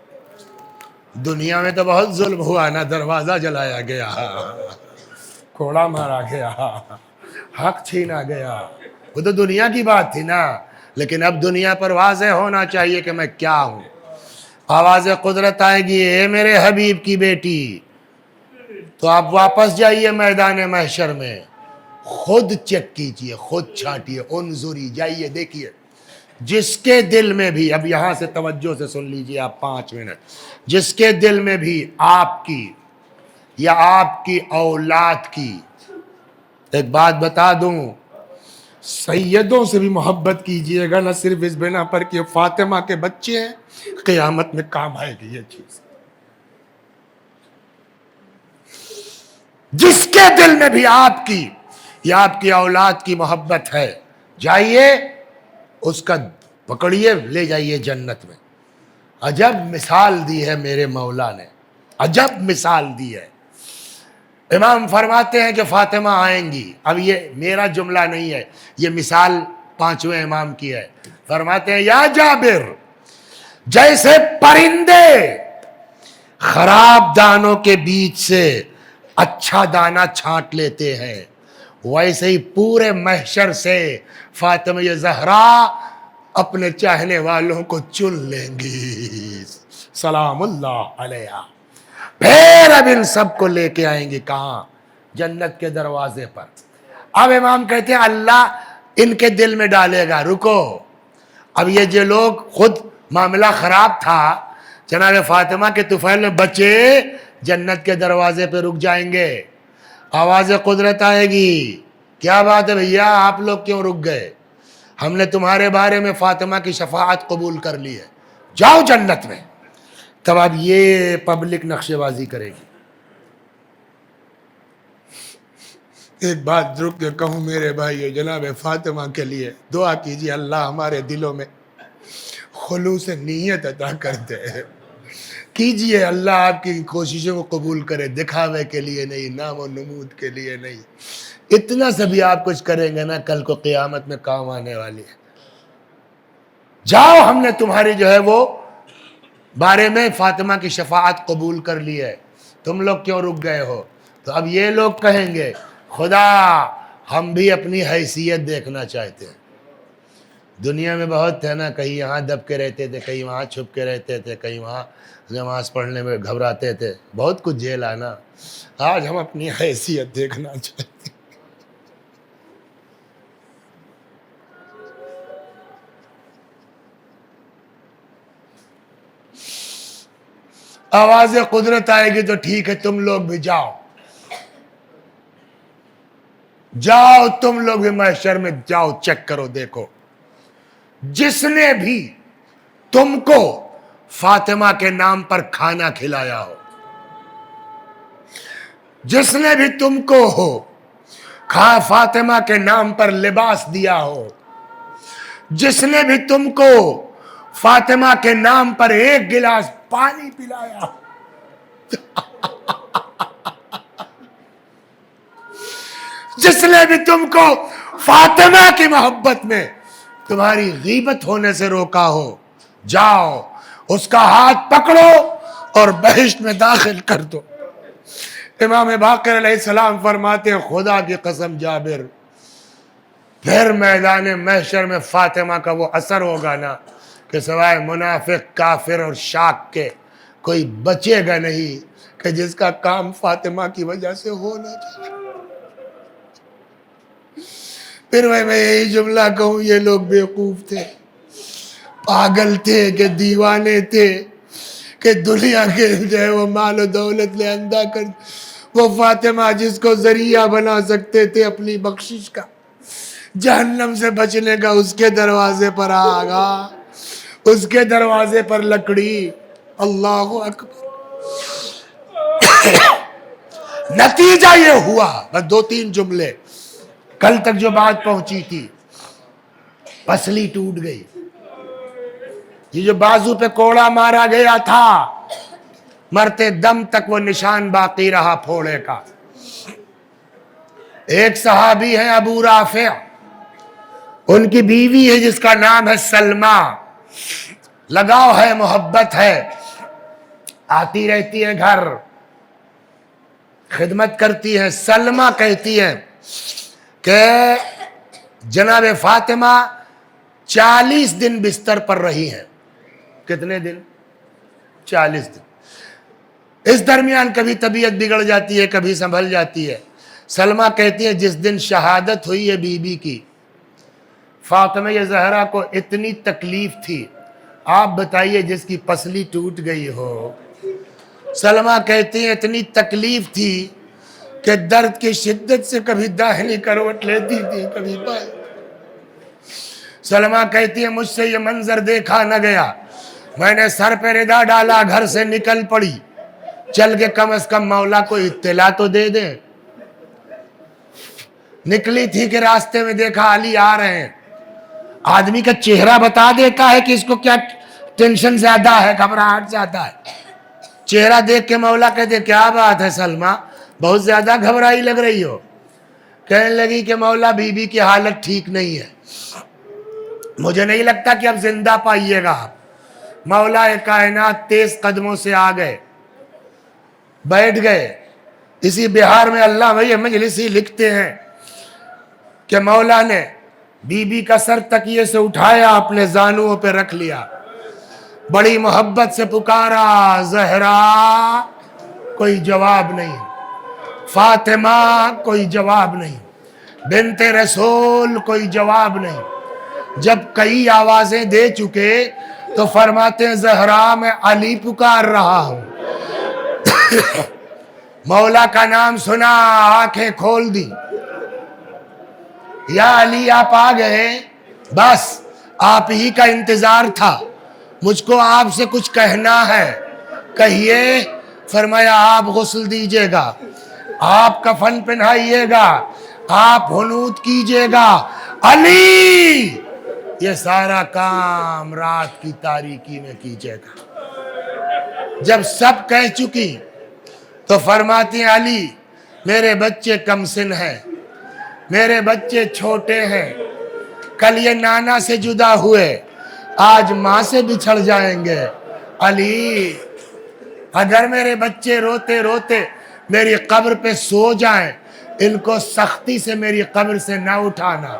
دنیا میں تو بہت ظلم ہوا نا، دروازہ جلایا گیا، کوڑا مارا گیا، حق چھینا گیا، وہ تو دنیا کی بات تھی نا، لیکن اب دنیا پر واضح ہونا چاہیے کہ میں کیا ہوں۔ آواز قدرت آئے گی، اے میرے حبیب کی بیٹی، تو آپ واپس جائیے میدان محشر میں، خود چیک کیجئے، خود چھانٹیے، انظری، جائیے دیکھیے، جس کے دل میں بھی، اب یہاں سے توجہ سے سن لیجئے آپ 5 منٹ، جس کے دل میں بھی آپ کی یا آپ کی اولاد کی، ایک بات بتا دوں، سیدوں سے بھی محبت کیجئے گا، نہ صرف اس بنا پر کہ فاطمہ کے بچے ہیں، قیامت میں کام آئے گی یہ چیز۔ جس کے دل میں بھی آپ کی یا آپ کی اولاد کی محبت ہے، جائیے اس کا پکڑیے، لے جائیے جنت میں۔ عجب مثال دی ہے میرے مولا نے، عجب مثال دی ہے۔ امام فرماتے ہیں کہ فاطمہ آئیں گی، اب یہ میرا جملہ نہیں ہے، یہ مثال 5ویں امام کی ہے۔ فرماتے ہیں یا جابر، جیسے پرندے خراب دانوں کے بیچ سے اچھا دانہ چھانٹ لیتے ہیں، ویسے ہی پورے محشر سے فاطمہ زہرا اپنے چاہنے والوں کو چن لیں گی، سلام اللہ علیہ۔ پھر اب ان سب کو لے کے آئیں گے کہاں؟ جنت کے دروازے پر۔ اب امام کہتے ہیں اللہ ان کے دل میں ڈالے گا، رکو، اب یہ جو لوگ خود معاملہ خراب تھا، جناب فاطمہ کے طفیل میں بچے جنت کے دروازے پہ رک جائیں گے، آواز قدرت آئے گی، کیا بات ہے بھیا آپ لوگ کیوں رک گئے؟ ہم نے تمہارے بارے میں فاطمہ کی شفاعت قبول کر لی ہے، جاؤ جنت میں۔ تب اب یہ پبلک نقشے بازی کرے گی۔ ایک بات رک کے کہوں میرے بھائیو، جناب فاطمہ کے لیے دعا کیجیے، اللہ ہمارے دلوں میں خلوص نیت عطا کرتے ہیں، کیجئے اللہ آپ کی کوششوں کو قبول کرے، دکھاوے کے لیے نہیں، نام و نمود کے لیے نہیں، اتنا سا بھی آپ کچھ کریں گے نا کل کو قیامت میں کام آنے والی ہے۔ جاؤ ہم نے تمہاری جو ہے وہ بارے میں فاطمہ کی شفاعت قبول کر لی ہے، تم لوگ کیوں رک گئے ہو؟ تو اب یہ لوگ کہیں گے خدا ہم بھی اپنی حیثیت دیکھنا چاہتے ہیں۔ دنیا میں بہت تھے نا، کہیں یہاں دب کے رہتے تھے، کہیں وہاں چھپ کے رہتے تھے، کہیں وہاں نماز پڑھنے میں گھبراتے تھے، بہت کچھ جھیلا نا، آج ہم اپنی حیثیت دیکھنا چاہتے ہیں۔ آواز قدرت آئے گی تو ٹھیک ہے، تم لوگ بھی جاؤ، جاؤ تم لوگ بھی محشر میں جاؤ، چیک کرو، دیکھو جس نے بھی تم کو فاطمہ کے نام پر کھانا کھلایا ہو، جس نے بھی تم کو فاطمہ کے نام پر لباس دیا ہو، جس نے بھی تم کو فاطمہ کے نام پر ایک گلاس پانی پلایا ہو، جس نے بھی تم کو فاطمہ کی محبت میں تمہاری غیبت ہونے سے روکا ہو، جاؤ اس کا ہاتھ پکڑو اور بہشت میں داخل کر دو۔ امام باقر علیہ السلام فرماتے ہیں خدا کی قسم جابر، پھر میدان محشر میں فاطمہ کا وہ اثر ہوگا نا کہ سوائے منافق، کافر اور شاک کے کوئی بچے گا نہیں کہ جس کا کام فاطمہ کی وجہ سے ہونا چاہیے۔ پھر میں یہی جملہ کہوں، یہ لوگ بیوقوف تھے، پاگل تھے کہ دیوانے تھے کہ دنیا کے جو ہے وہ مال و دولت لے اندھا کر، وہ فاطمہ جس کو ذریعہ بنا سکتے تھے اپنی بخشش کا، جہنم سے بچنے کا، اس کے دروازے پر آگا، اس کے دروازے پر لکڑی، اللہ اکبر۔ نتیجہ یہ ہوا، بس 2-3 جملے، کل تک جو بات پہنچی تھی پسلی ٹوٹ گئی، یہ جو بازو پہ کوڑا مارا گیا تھا، مرتے دم تک وہ نشان باقی رہا پھوڑے کا۔ ایک صحابی ہے ابو رافع، ان کی بیوی ہے جس کا نام ہے سلمہ، لگاؤ ہے، محبت ہے، آتی رہتی ہے گھر، خدمت کرتی ہے۔ سلمہ کہتی ہے کہ جناب فاطمہ 40 دن بستر پر رہی ہیں۔ کتنے دن؟ 40 دن۔ اس درمیان کبھی طبیعت بگڑ جاتی ہے، کبھی سنبھل جاتی ہے۔ سلمہ کہتی ہے جس دن شہادت ہوئی ہے بی بی کی، فاطمہ زہرا کو اتنی تکلیف تھی، آپ بتائیے جس کی پسلی ٹوٹ گئی ہو۔ سلمہ کہتی ہیں اتنی تکلیف تھی کہ درد کی شدت سے کبھی داہنی کروٹ لیتی تھی، کبھی بائیں۔ سلمہ کہتی ہے مجھ سے یہ منظر دیکھا نہ گیا، میں نے سر پہ ردا ڈالا، گھر سے نکل پڑی، چل کے کم از کم مولا کو اطلاع تو دے دیں۔ نکلی تھی کہ راستے میں دیکھا علی آ رہے ہیں۔ آدمی کا چہرہ بتا دیتا ہے کہ اس کو کیا ٹینشن زیادہ ہے، گھبراہٹ زیادہ ہے۔ چہرہ دیکھ کے مولا کہتے کیا بات ہے سلمہ، بہت زیادہ گھبرائی لگ رہی ہو۔ کہنے لگی کہ مولا بی بی کی حالت ٹھیک نہیں ہے، مجھے نہیں لگتا کہ اب زندہ پائیے گا آپ۔ مولا کائنات تیز قدموں سے آ گئے، بیٹھ گئے۔ اسی بہار میں اللہ بھائی مجلسی لکھتے ہیں کہ مولا نے بی بی کا سر تکیے سے اٹھایا، اپنے زانوؤں پہ رکھ لیا، بڑی محبت سے پکارا زہرا، کوئی جواب نہیں، فاطمہ کوئی جواب نہیں، بنت رسول کوئی جواب نہیں۔ جب کئی آوازیں دے چکے تو فرماتے ہیں زہرا میں علی پکار رہا ہوں۔ مولا کا نام سنا، آنکھیں کھول دی، یا علی آپ آ گئے، بس آپ ہی کا انتظار تھا، مجھ کو آپ سے کچھ کہنا ہے، کہیے۔ فرمایا آپ غسل دیجئے گا، آپ کفن پہنائیے گا، آپ حنوط کیجئے گا، علی یہ سارا کام رات کی تاریکی میں کیجئے گا۔ جب سب کہہ چکی تو فرماتی ہیں علی میرے بچے کم سن ہیں، میرے بچے چھوٹے ہیں، کل یہ نانا سے جدا ہوئے، آج ماں سے بچھڑ جائیں گے۔ علی اگر میرے بچے روتے روتے میری قبر پہ سو جائیں، ان کو سختی سے میری قبر سے نہ اٹھانا۔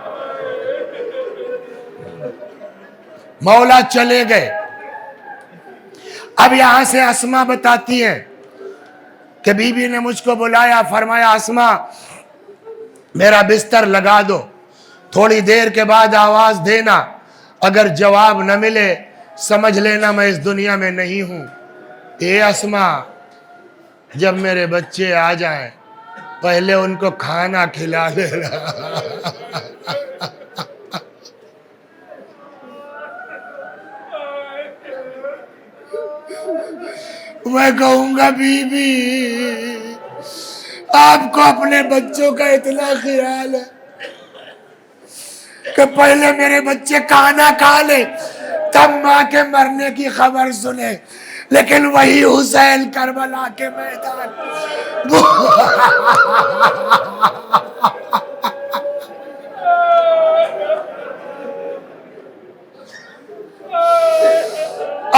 مولا چلے گئے۔ اب یہاں سے اسما بتاتی ہیں کہ بی بی نے مجھ کو بلایا، فرمایا اسما میرا بستر لگا دو، تھوڑی دیر کے بعد آواز دینا، اگر جواب نہ ملے سمجھ لینا میں اس دنیا میں نہیں ہوں۔ اے اسما جب میرے بچے آ جائیں پہلے ان کو کھانا کھلا دینا۔ میں کہوں گا بی بی آپ کو اپنے بچوں کا اتنا خیال ہے کہ پہلے میرے بچے کھانا کھا لے تب ماں کے مرنے کی خبر سنے، لیکن وہی حسین کربلا کے میدان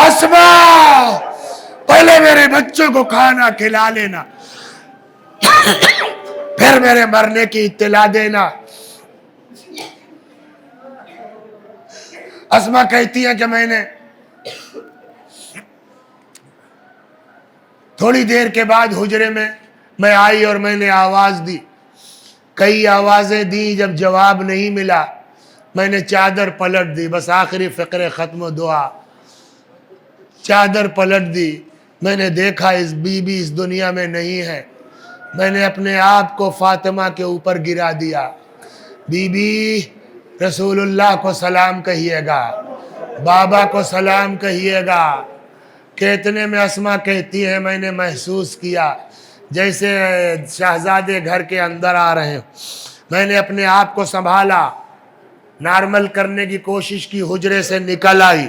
اسما پہلے میرے بچوں کو کھانا کھلا لینا، پھر میرے مرنے کی اطلاع دینا۔ اسما کہتی ہے کہ تھوڑی دیر کے بعد حجرے میں آئی اور میں نے آواز دی، کئی آوازیں دی، جب جواب نہیں ملا میں نے چادر پلٹ دی، بس آخری فقرے ختم و دعا، چادر پلٹ دی۔ میں نے دیکھا اس بی بی اس دنیا میں نہیں ہے، میں نے اپنے آپ کو فاطمہ کے اوپر گرا دیا۔ بی بی رسول اللہ کو سلام کہیے گا، بابا کو سلام کہیے گا۔ کہتنے میں اسما کہتی ہے میں نے محسوس کیا جیسے شہزادے گھر کے اندر آ رہے ہیں، میں نے اپنے آپ کو سنبھالا، نارمل کرنے کی کوشش کی، حجرے سے نکل آئی،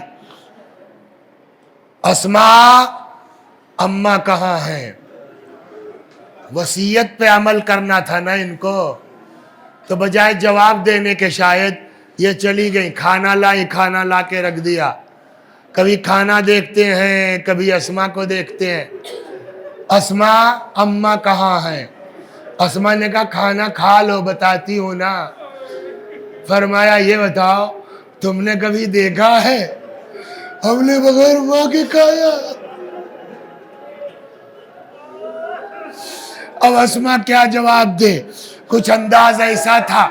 اسما اماں کہاں ہیں؟ وصیت پہ عمل کرنا تھا نا ان کو، تو بجائے جواب دینے کے شاید یہ چلی گئی، کھانا لائی، کھانا لا کے رکھ دیا. کبھی کھانا دیکھتے ہیں، کبھی اسما کو دیکھتے ہیں. اسما اماں کہاں ہیں؟ اسما نے کہا کھانا کھا لو، بتاتی ہوں نا. فرمایا یہ بتاؤ تم نے کبھی دیکھا ہے ہم نے بغیر ماں کے کھایا؟ اب اسما کیا جواب دے؟ کچھ انداز ایسا تھا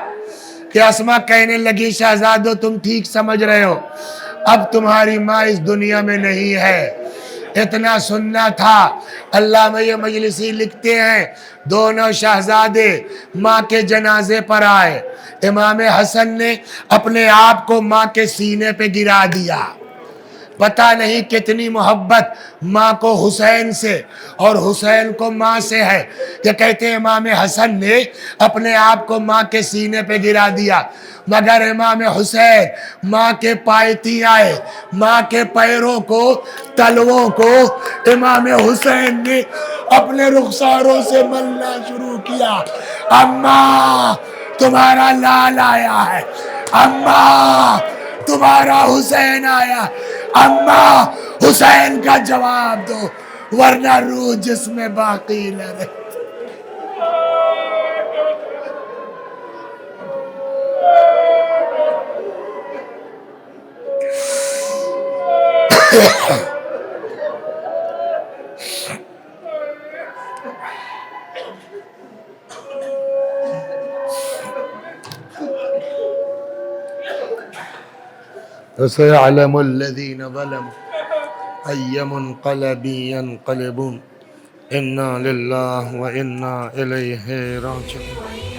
کہ اسما کہنے لگی شہزادو تم ٹھیک سمجھ رہے ہو، اب تمہاری ماں اس دنیا میں نہیں ہے. اتنا سننا تھا. علامہ مجلسی لکھتے ہیں دونوں شہزادے ماں کے جنازے پر آئے. امام حسن نے اپنے آپ کو ماں کے سینے پہ گرا دیا. پتہ نہیں کتنی محبت ماں کو حسین سے اور حسین کو ماں سے ہے کہ کہتے ہیں امام حسن نے اپنے آپ کو ماں کے سینے پہ گرا دیا. مگر امام حسین ماں کے پایتی آئے، ماں کے پیروں کو، تلووں کو امام حسین نے اپنے رخساروں سے ملنا شروع کیا. اماں تمہارا لال آیا ہے، اماں تمہارا حسین آیا. اماں حسین کا جواب دو ورنہ روح جس میں باقی نہ رہے. فَسَيَعْلَمُ الَّذِينَ ظَلَمُوا أَيَّ مُنْقَلَبٍ يَنْقَلِبُونَ إِنَّا لِلَّهِ وَإِنَّا إِلَيْهِ رَاجِعُونَ.